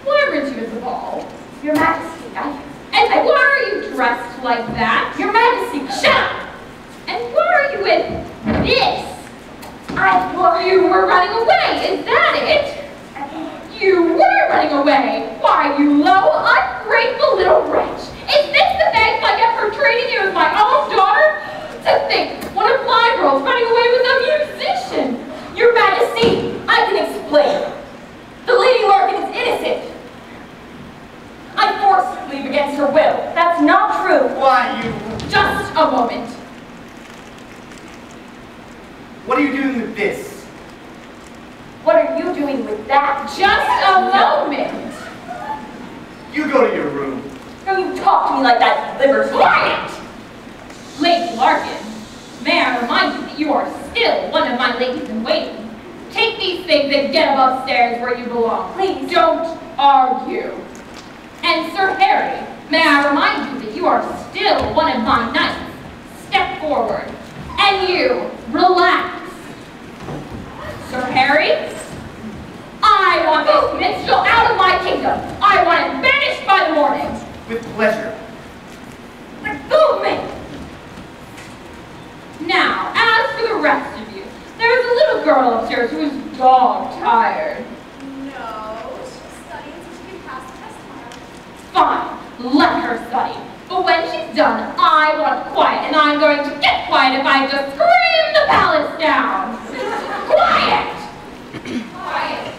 Why weren't you at the ball? Your Majesty, And why are you dressed like that? Your Majesty, Shut up! And why are you in this? You were running away, is that it? You were running away! Why, you low, ungrateful little wretch! Is this the thanks I get for treating you as my own daughter? To think, one of my girls running away with a musician! Your Majesty, I can explain. The Lady Larkin is innocent. I forced her to leave against her will. That's not true. Why, you... Just a moment. What are you doing with this? what are you doing with that? Just a moment. You go to your room. Don't you talk to me like that, liberty. Quiet! Lady Larkin, may I remind you that you are still one of my ladies in waiting. Take these things and get above stairs where you belong. Please don't argue. And Sir Harry, may I remind you that you are still one of my knights. Step forward. And you, relax. Sir Harry, I want this minstrel out of my kingdom. I want him banished by the morning. With pleasure. Remove me! Now, as for the rest of you, there is a little girl upstairs who is dog-tired. No, she'll study until she can pass the test tomorrow. Fine, let her study. But when she's done, I want quiet, and I'm going to get quiet if I have to scream the palace down. Quiet! Quiet,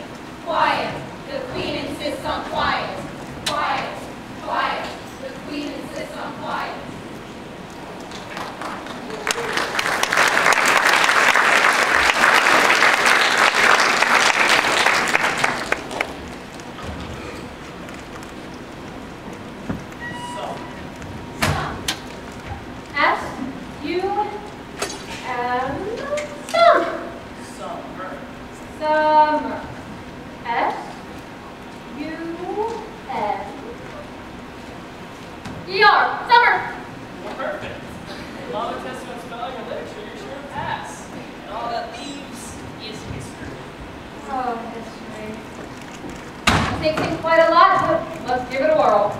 quiet. The queen insists on quiet. Quiet, quiet. The queen insists on quiet. Summer. S-U-M. E-R, summer. Perfect. Modern Testament spelling and literature, you're sure to pass. And all that leaves is history. Oh, history. It takes in quite a lot, but let's give it a whirl.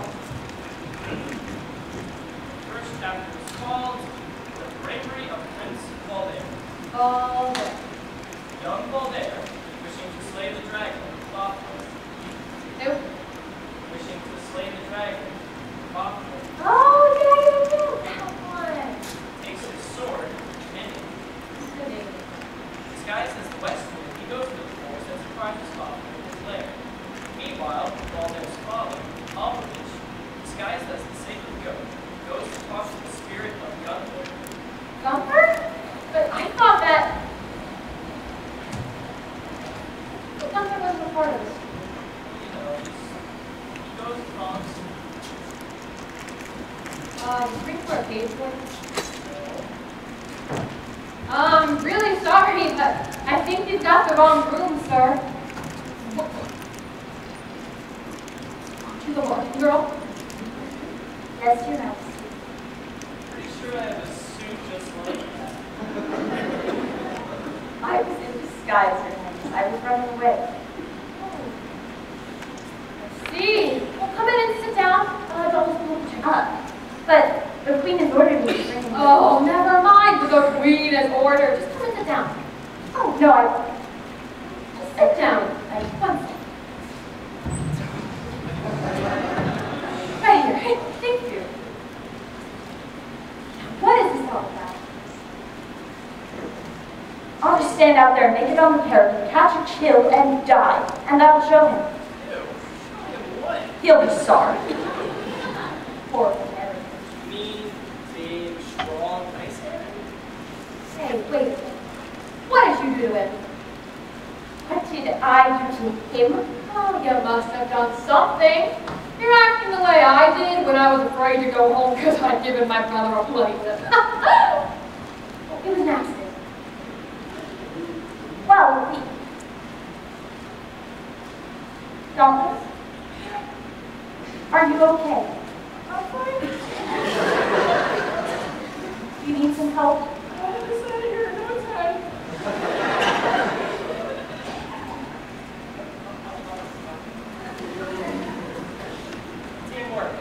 First chapter is called The Bravery of Prince Balder. All day. Young Balder, wishing to slay the dragon, thoughtful. Nope. Wishing to slay the dragon, thoughtful. Oh, yeah, that one. Takes his sword, and disguised as the West Wind, he goes to the forest and surprises thoughtful in his lair. Meanwhile, Balder's father, Alvovich, disguised as the sacred goat, goes to talk to the spirit of Gunther. Gunther? But I thought that... But Gunther wasn't a part of this. You know, he goes and talks. Bring for a page, please. Really sorry, but I think you've got the wrong room, sir. To the morning, girl. Yes, Your Majesty. Pretty sure I have a read as order. Just come and sit down. Oh, no, just sit down. One second. Right here. Thank you. What is this all about? I'll just stand out there and make it on the parapet, catch a chill, and die. And that'll show him. He'll be sorry. Poor Harry. Mean, big, strong, nice Harry. Hey, wait a minute. What did you do to him? What did I do to him? Oh, you must have done something. You're acting the way I did when I was afraid to go home because I'd given my brother a bloody whip. It was an accident. Well, Dauntless? Are you okay? I'm fine. You need some help? I'm just out of here. No time. Teamwork.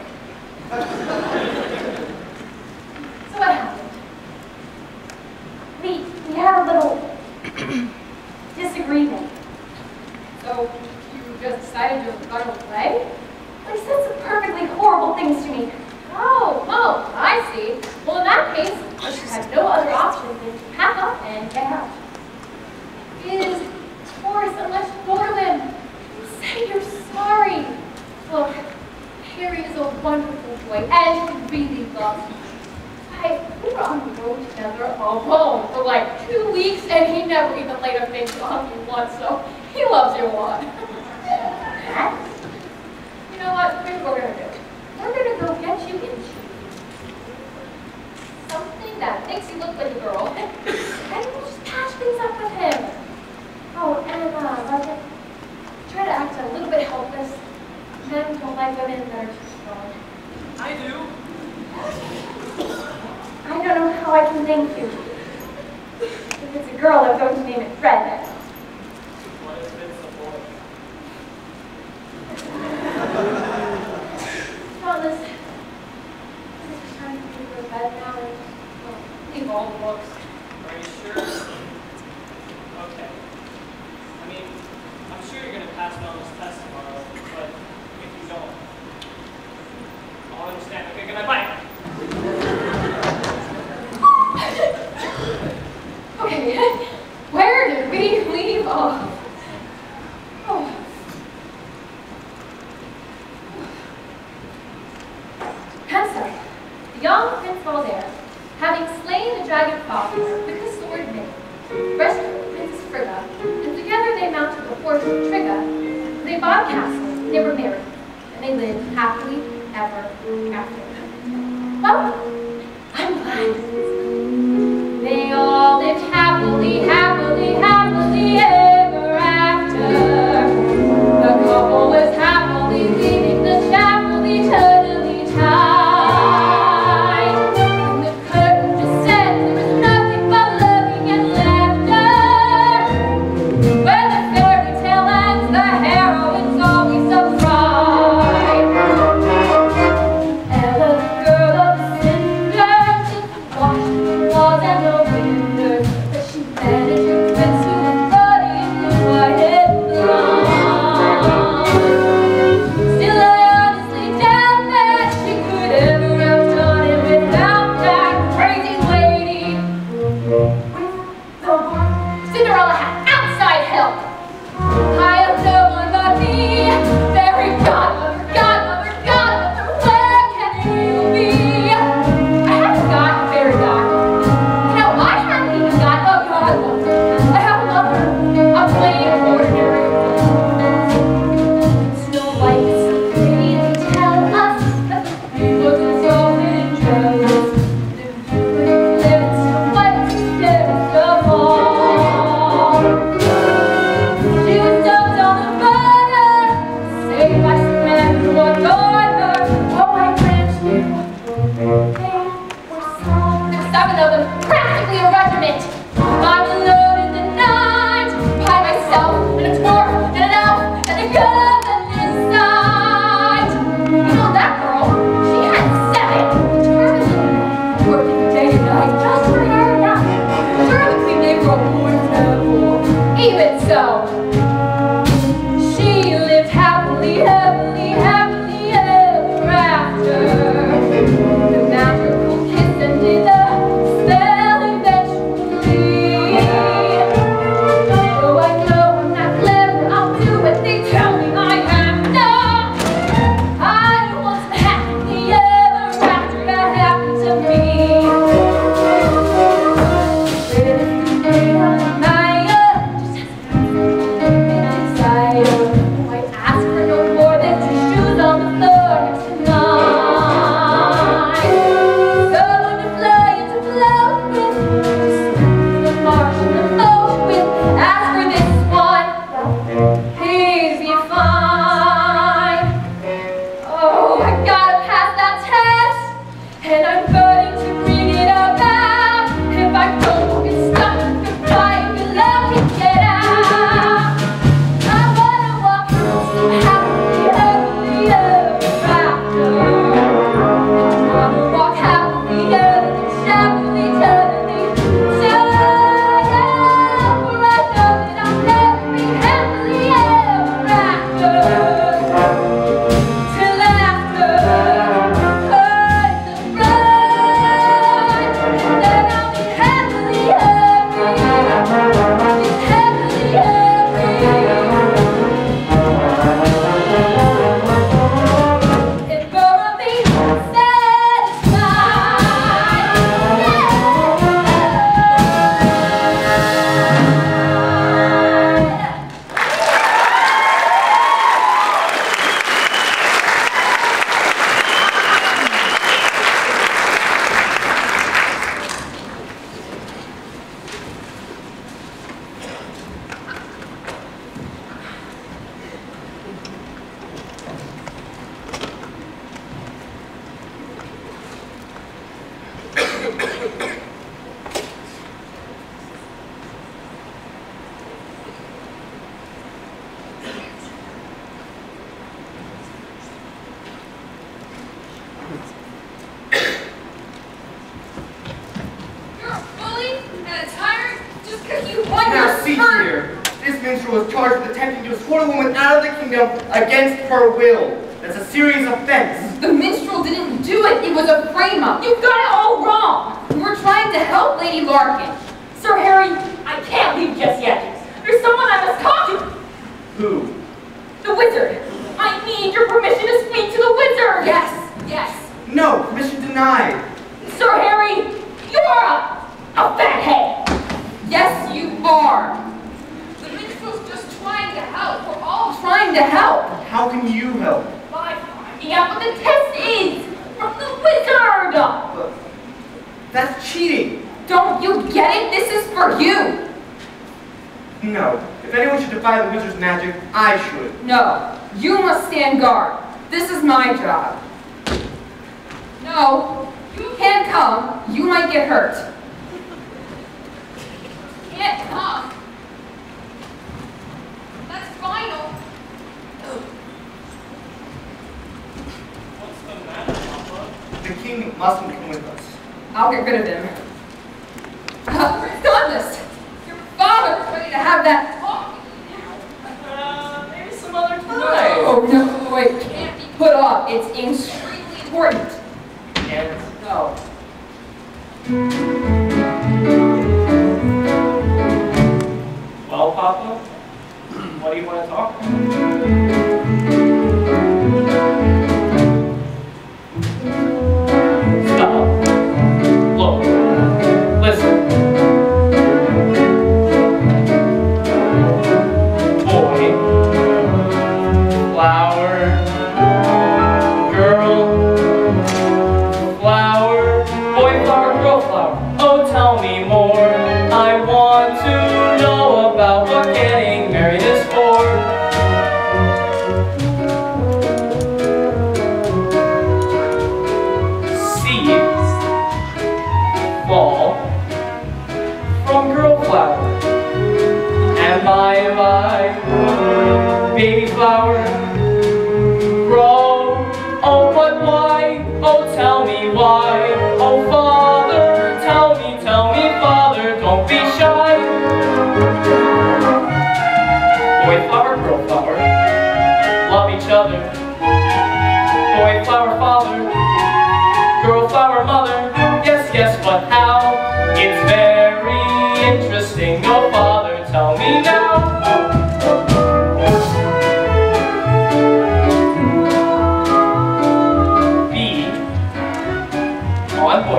So what happened? We had a little disagreement. So you just decided to run away? He said some perfectly horrible things to me. Oh, I see. Well, in that case, I should have no other option than to pack up and get out. Is Horace and let's go to him. Say you're sorry. Look, Harry is a wonderful boy, and he really loves you. We were on the road together alone for like 2 weeks, and he never even laid a finger on you once, so he loves you a lot. You know what? Here's what we're going to do. We're going to go get you into something that makes you look like a girl, and we'll just patch things up with him. Oh, and try to act a little bit helpless. Men don't like women that are too strong. I do. I don't know how I can thank you. If it's a girl, I'm going to name it Fred. What has been supported? Thomas, is it time for you to go to bed now? And, leave all the books. Are you sure? Okay. I mean, I'm sure you're going to pass on this test tomorrow, but if you don't, I'll understand. Okay, good night. Bye. Okay, where did we leave off? Oh. Handsome, the young Prince Valder, having slain the dragon father with the sword made, rescued Princess Frigga, and together they mounted the horse Trigga. They bought a castle, they were married, and they lived happily ever after. Well, I'm glad. They all lived happily, happily, happily ever after. The couple was happily leaving the chapel eternally tied. When the curtain descended, there was nothing but loving and laughter. When the fairy tale ends, the heroine's always a bride. Ella, the girl of the Was charged with attempting to escort a woman out of the kingdom against her will. That's a serious offense. The minstrel didn't do it. It was a frame-up. You got it all wrong. We were trying to help Lady Larkin. Sir Harry, I can't leave just yet. There's someone I must talk to. Who? The wizard. I need your permission to speak to the wizard. Yes. No, permission denied. Sir Harry, you're a fathead. Yes, you are. Just trying to help. We're all trying to help. How can you help? By finding out what the test is from the wizard. But that's cheating. Don't you get it? This is for you. No. If anyone should defy the wizard's magic, I should. No. You must stand guard. This is my job. No. You can't come. You might get hurt. Can't come. That's final. What's the matter, Papa? The king mustn't come with us. I'll get rid of him. Regardless, your father's ready to have that talk with you now. Maybe some other time. Oh no, it can't be put off. It's extremely important. And No. Well, Papa, what do you want to talk about? Stop. Look. Listen. Boy. Flower. Girl. Flower. Boy flower, girl flower. Oh, tell me more. I want to know about what getting married is for.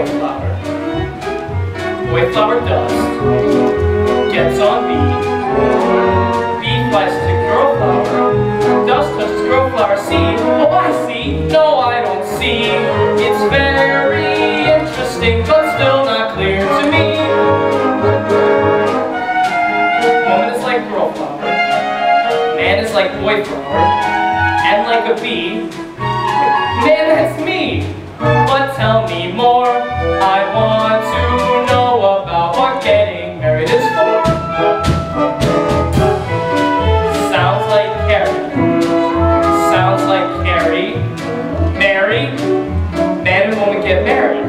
boy flower. Boy flower dust gets on bee. Bee flies to girl flower. Dust touches girl flower seed. Oh, I see. No, I don't see. It's very interesting, but still not clear to me. Woman is like girl flower. Man is like boy flower. And like a bee. Man, that's me. But tell me more. I want to know about what getting married is for. Sounds like Carrie. Sounds like Carrie. Mary. Man and woman get married.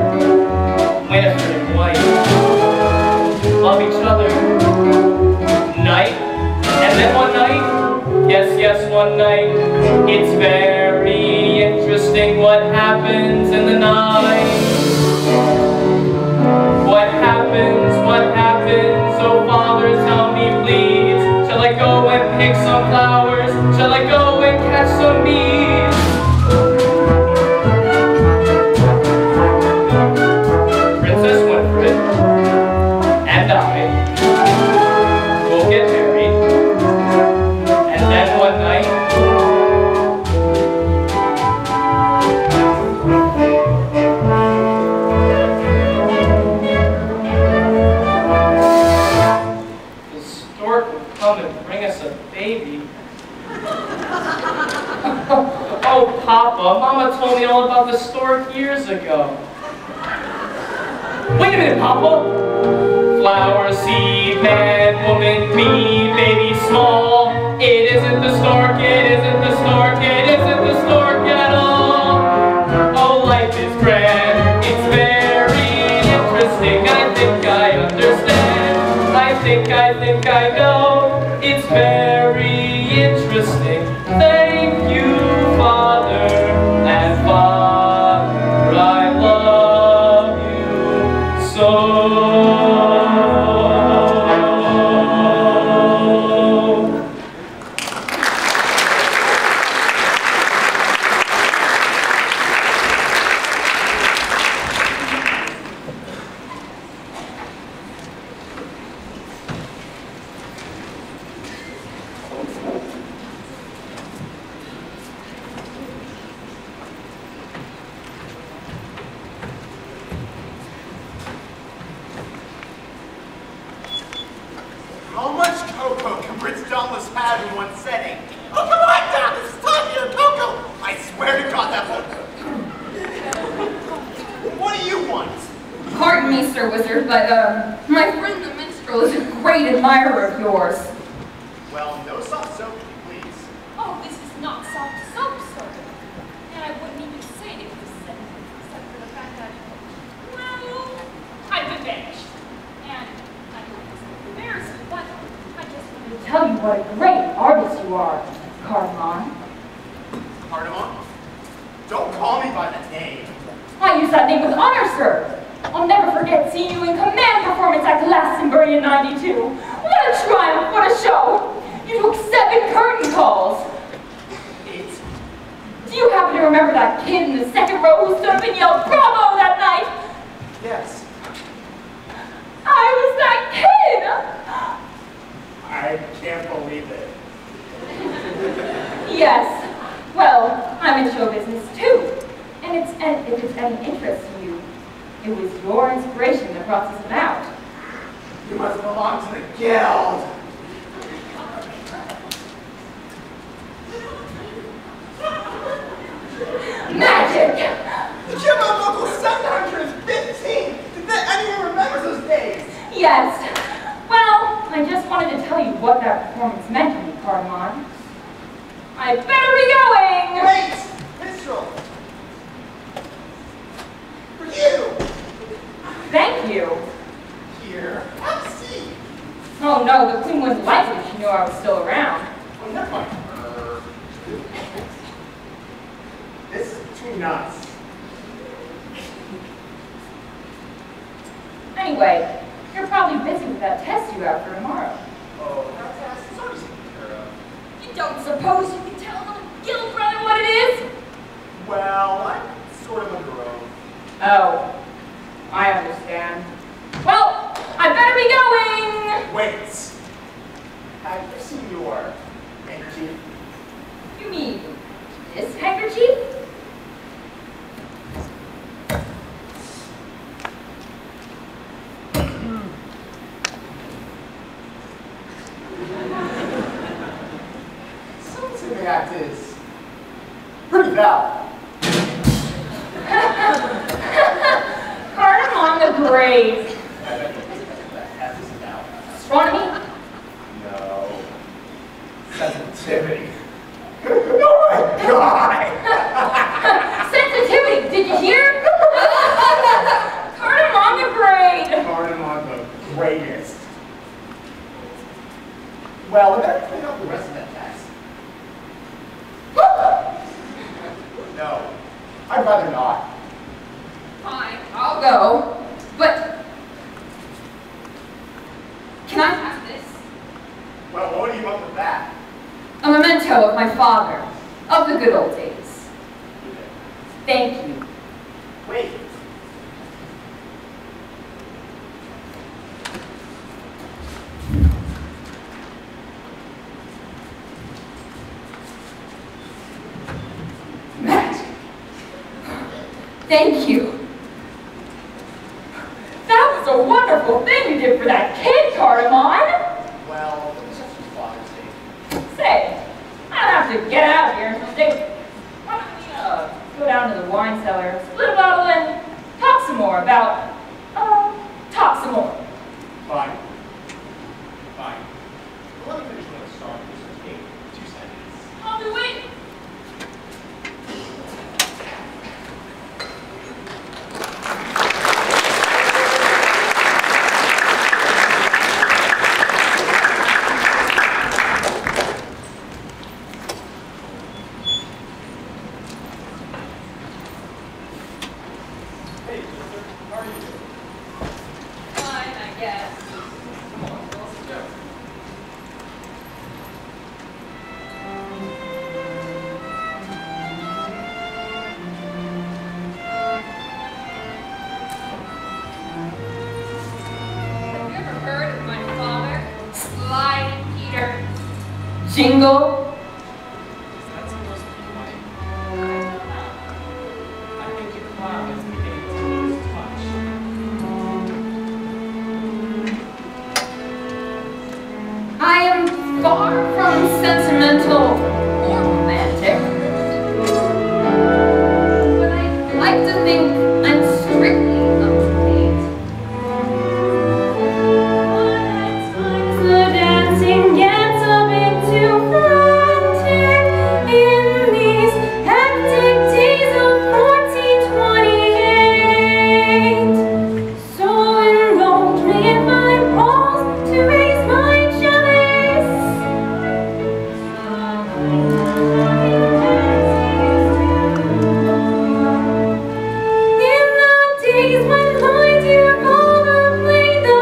Winifred and wife. Love each other. Night. And then one night. Yes, one night. It's very interesting what happens in the night. What happens, oh father, tell me please. Shall I go and pick some flowers? Shall I go and catch some bees? Princess Winifred and I will get married, and then one night, oh, Papa, Mama told me all about the stork years ago. Wait a minute, Papa. Flower, seed, man, woman, bee, baby, small. It isn't the stork, it isn't the stork, it isn't the stork at all. Oh, life is grand, it's very interesting. I think I understand. I think I know. It's very interesting. Thank you, Father, and Father, I love you so. How much cocoa can Prince Dauntless have in one setting? Oh, come on down! This is time for your cocoa! I swear to God that won't. What do you want? Pardon me, Sir Wizard, but, my friend the minstrel is a great admirer of yours. Well, no soft soap, please. Oh, this is not soft soap, sir. And I wouldn't even say it was sentence, except for the fact that, well, I've been banished. And I hope this will embarrass you, but I just wanted to Tell you what a great artist you are, Cardamon. Cardamon? Don't call me by that name. I use that name with honor, sir. I'll never forget seeing you in command performance at Glastonbury in '92. What a triumph, what a show! You took 7 curtain calls. 8. Do you happen to remember that kid in the second row who stood up and yelled bravo that night? Yes. I was that kid! I can't believe it. Yes. Well, I'm in show business too. And if it's any interest to you, it was your inspiration that brought this about. You must belong to the guild. Magic! Jimbo Vocal 715! Did anyone remember those days? Yes. Well, I just wanted to tell you what that performance meant to me, Cardamon. I better be going! Wait! Minstrel! For you! Thank you. Here. Have a seat. Oh no, the queen wouldn't like it if she knew I was still around. Oh, never mind. This is too nuts. Anyway, you're probably busy with that test you have for tomorrow. Oh, that's already taken care of. You don't suppose you can tell the guild brother what it is? Well, I'm sort of under oath. Oh. understand. Well, I better be going. Wait. Have you seen your handkerchief? You mean this handkerchief? Some say the act is pretty valid. Cardamom the Great. I bet the hat is about Astronomy? no sensitivity. Oh my God! Sensitivity, did you hear? Cardamom the Great. Cardamom the greatest. Well, we better clean up the rest of that text. No, I'd rather not. Fine, I'll go. But can I have this? Well, what do you want with that? A memento of my father, of the good old days. Thank you. Wait. Magic. Thank you. That was a wonderful thing you did for that kid, Cardamom. Well, it was just your Father's Day. Say, I don't have to get out of here until they... Why don't we go down to the wine cellar, split a bottle, and talk some more about... talk some more. Fine. Fine. Well, let me finish what I started. This will take 2 seconds. I'll be waiting. Hey, sister, how are you doing? Fine, I guess. Come on, tell us a joke. Have you ever heard of my father, Sly Peter? Jingle. Is that supposed to be funny? I think your clown is beginning to lose touch. I am far from sentimental or romantic, but I like to think I'm strictly up to date. The dancing gets a bit too frantic in these hectic days of 1428. So indulge me in my pause to raise my chalice. In the days when my dear father played the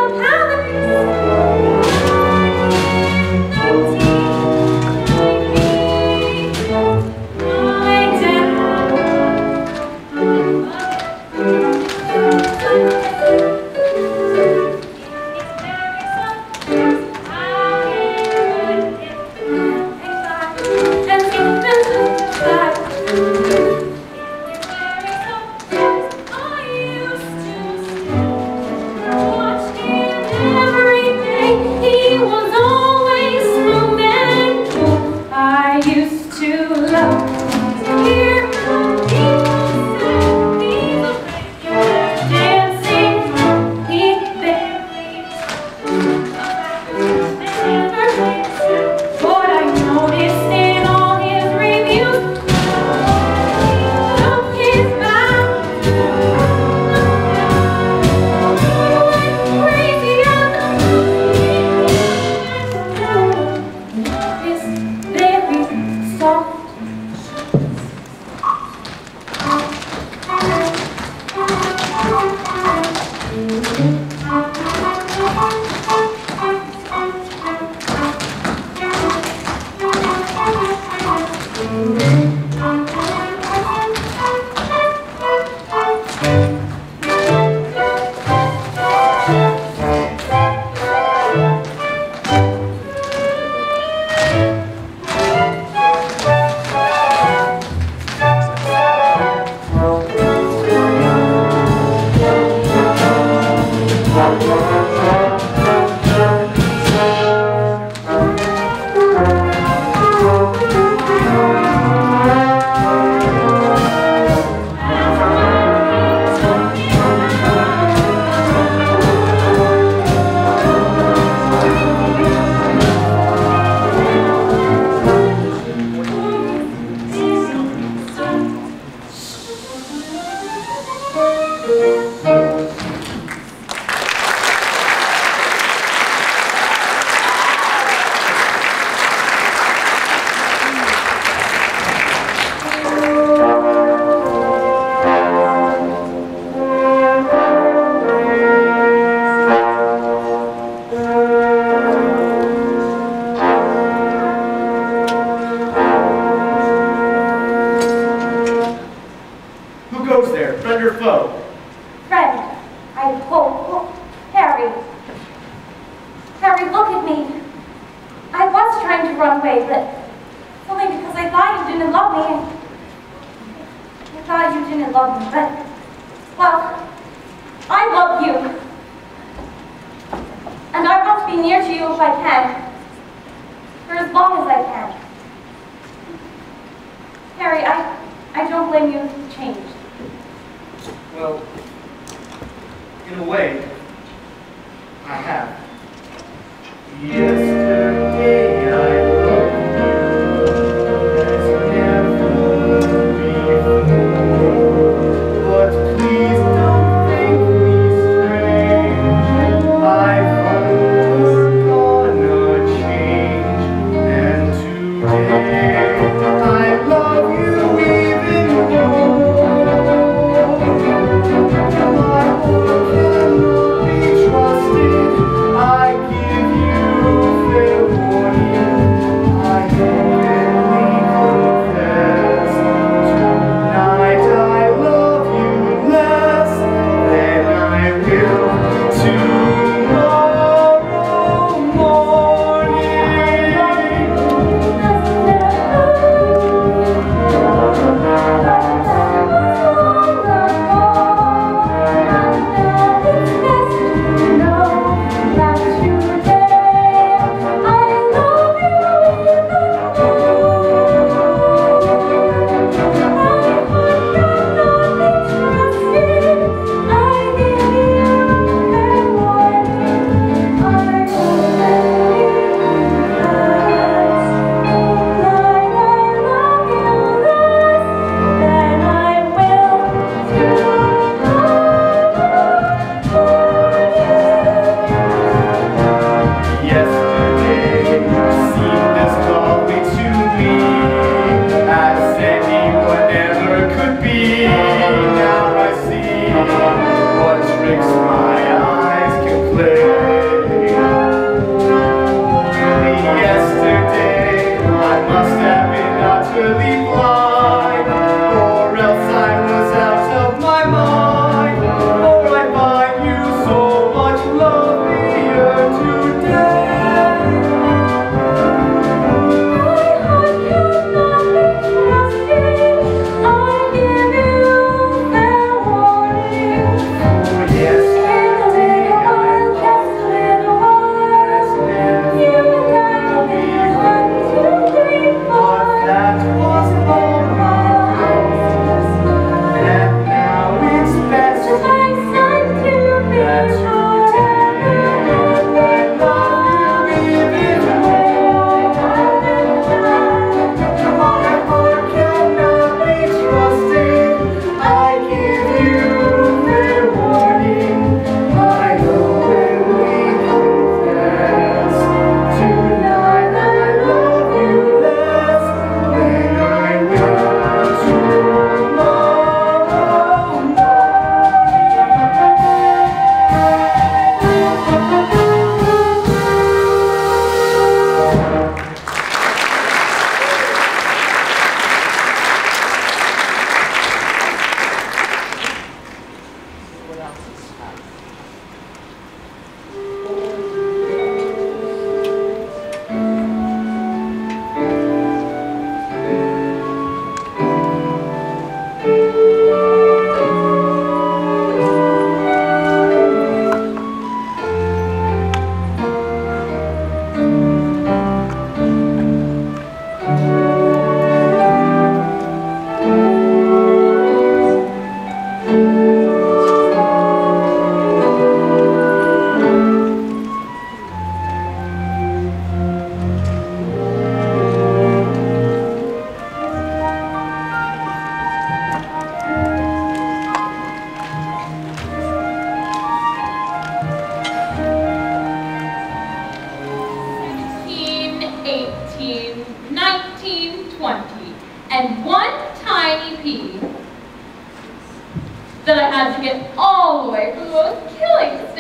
He was always smooth and cool. I used to love to hear people say dancing. He barely what I noticed in all his reviews of his back. He went crazy and Yes.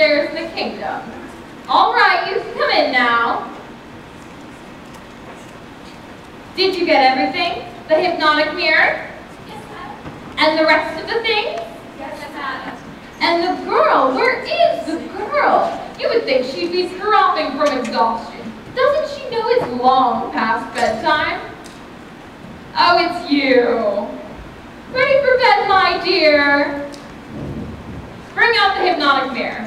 stairs in the kingdom. All right, you can come in now. Did you get everything? The hypnotic mirror? Yes, madam. And the rest of the things? Yes, madam. And the girl, where is the girl? You would think she'd be dropping from exhaustion. Doesn't she know it's long past bedtime? Oh, it's you. Ready for bed, my dear? Bring out the hypnotic mirror.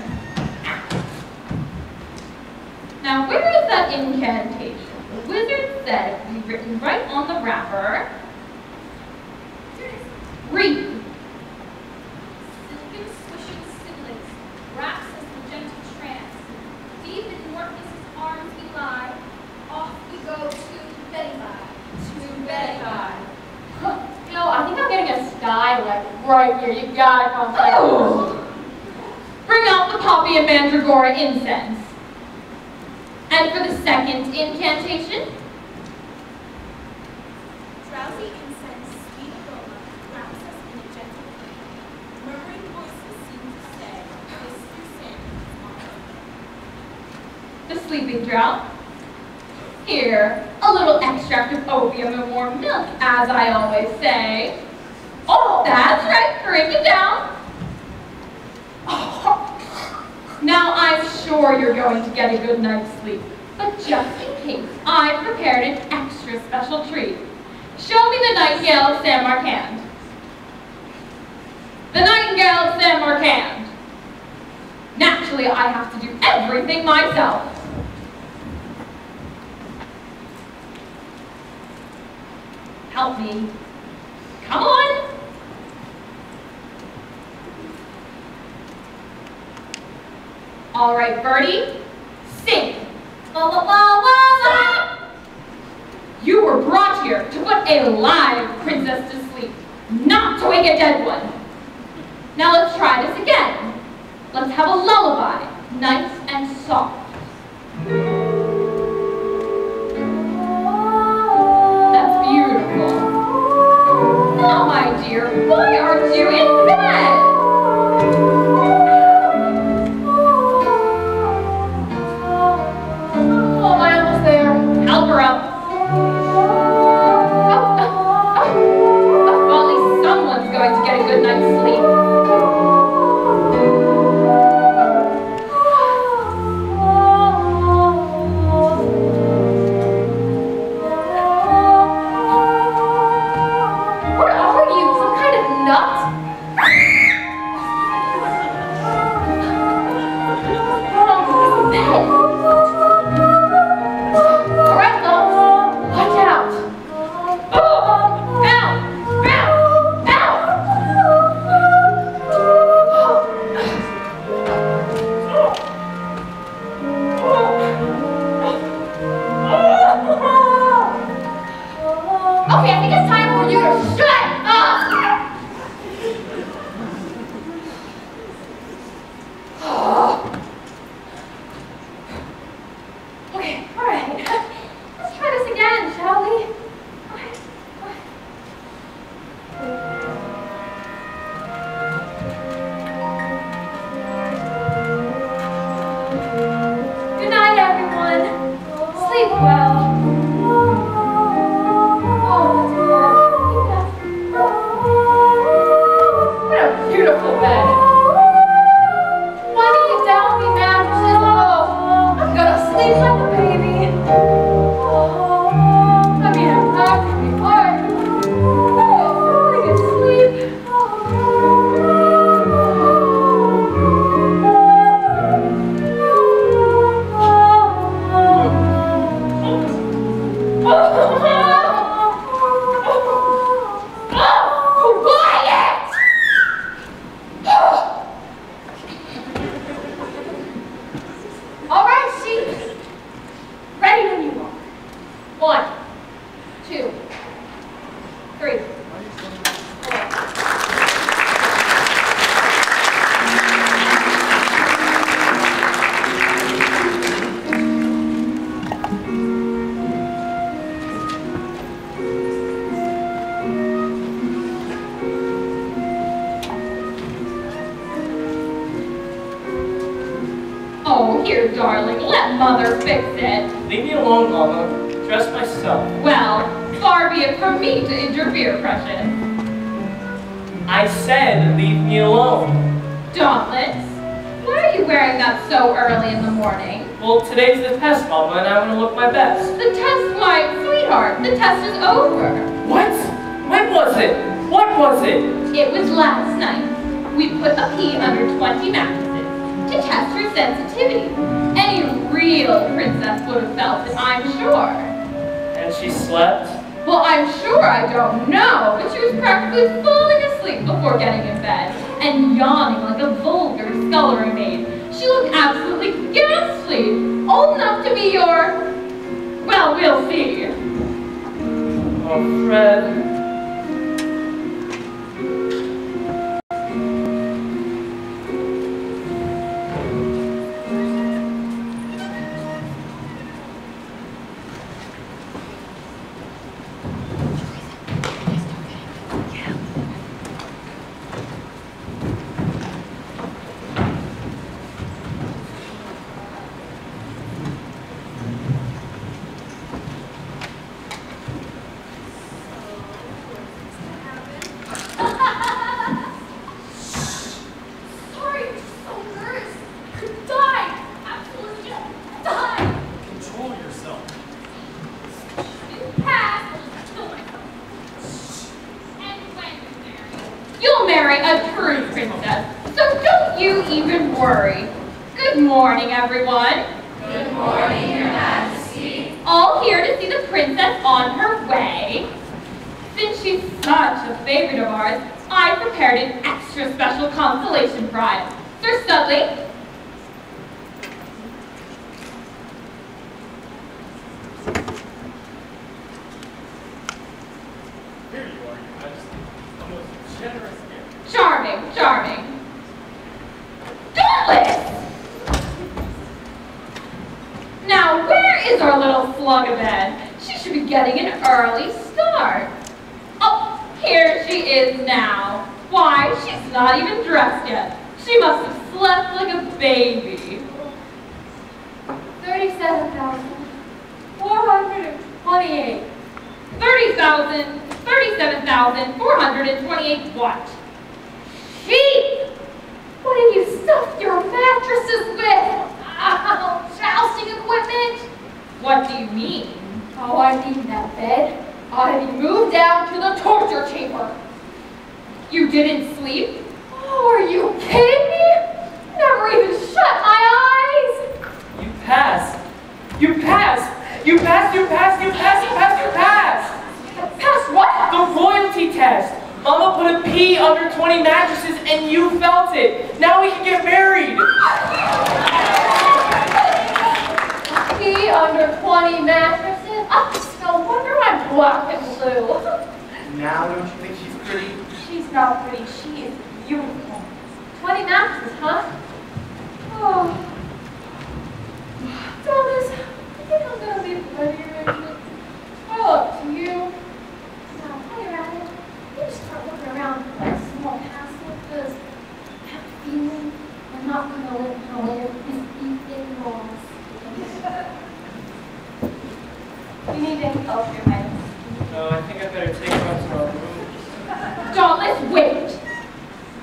Now, where is that incantation? The wizard said it would be written right on the wrapper. Read. Silken swishing siblings, wraps us in gentle trance. Deep in Morpheus' arms we lie. Off we go to Betty Bye. To Betty Bye. You know, I think I'm getting a sky like right here. You gotta come back. Oh! Bring out the poppy and mandragora incense. And for the second incantation, Drowsy incense, sweet aroma, wraps us in a gentle flame. Murmuring voices seem to say, this is sin. the sleeping draught. Here, a little extract of opium and warm milk, as I always say. Oh, that's right, drink it down. Oh. Now, I'm sure you're going to get a good night's sleep, but just in case, I've prepared an extra special treat. Show me the Nightingale of Samarkand. The Nightingale of Samarkand. Naturally, I have to do everything myself. Help me. Come on. All right, Birdie, sing. La la la la la. You were brought here to put a live princess to sleep, not to wake a dead one. Now let's try this again. Let's have a lullaby, nice and soft. That's beautiful. Now, my dear, why aren't you in bed? Oh, am I almost there? Help her up. Well, at least someone's going to get a good night's sleep. What are you, some kind of nut? All right, folks, watch out. Oh, ow, ow, ow. Okay, I think it's time for you to shut up. Okay, all right. Let's try this again, shall we? Okay. Good night, everyone. Sleep well. What a beautiful bed. Why do you down me, mattresses? Oh, I'm gonna sleep like a baby. I mean, I'm not gonna be hard. Oh, I can sleep. Oh, here, darling, let Mother fix it. Leave me alone, Mama. Dress myself. Well, far be it from me to interfere, precious. I said leave me alone. Dauntless, why are you wearing that so early in the morning? Well, today's the test, Mama, and I want to look my best. The test, my sweetheart, the test is over. What? When was it? What was it? It was last night. We put a pea under 20 mattresses to test her sensitivity. Any real princess would have felt it, I'm sure. And she slept? Well, I'm sure I don't know, but she was practically falling asleep before getting in bed and yawning like a vulgar scullery maid. She looked absolutely ghastly, old enough to be your... well, we'll see. Oh, Fred. You'll marry a true princess, so don't you even worry. Good morning, everyone. Good morning, Your Majesty. All here to see the princess on her way. Since she's such a favorite of ours, I prepared an extra special consolation prize. Sir Studley. Here you are, Your Majesty. The most generous gift. Charming, charming. Dauntless! Now, where is our little slug of Ed? She should be getting an early start. Oh, here she is now. Why, she's not even dressed yet. She must have slept like a baby. 37,428. 37,428 what? Sheep! What have you stuffed your mattresses with? Jousting equipment? What do you mean? Oh, I mean that bed ought to be moved down to the torture chamber. You didn't sleep? Oh, are you kidding me? Never even shut my eyes. You passed. You passed. You passed. You passed. You passed. You passed. You passed. Passed what? The royalty test. Mama put a pea under 20 mattresses and you felt it. Now we can get married. Pea under 20 mattresses? Oh, no wonder I'm black and blue. Now don't you think she's pretty? She's not pretty. She is beautiful. 20 mattresses, huh? Oh. Thomas, I think I'm going to leave Lydia in it. Well, up to you. Now, while you're at it, you just start looking around for that small castle because I have a feeling we're not going to live with these in-laws. You need any help here, Max? No, I think I better take her up to our room. Dauntless, wait.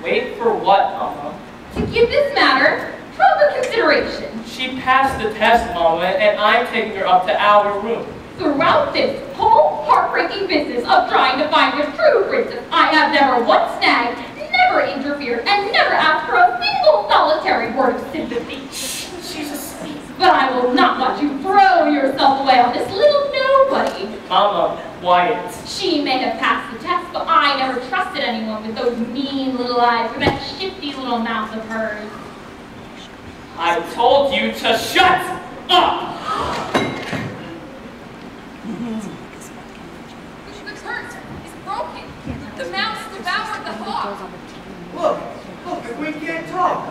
Wait for what, Mama? To give this matter proper consideration. She passed the test, Mama, and I'm taking her up to our room. Throughout this whole heartbreaking business of trying to find a true princess, I have never once snagged, never interfered, and never asked for a single solitary word of sympathy. She's asleep. But I will not let you throw yourself away on this little nobody. Mama, quiet. She may have passed the test, but I never trusted anyone with those mean little eyes or that shifty little mouth of hers. I told you to shut up! The curtain is broken. The mouse devoured the hawk. Look, if we can't talk,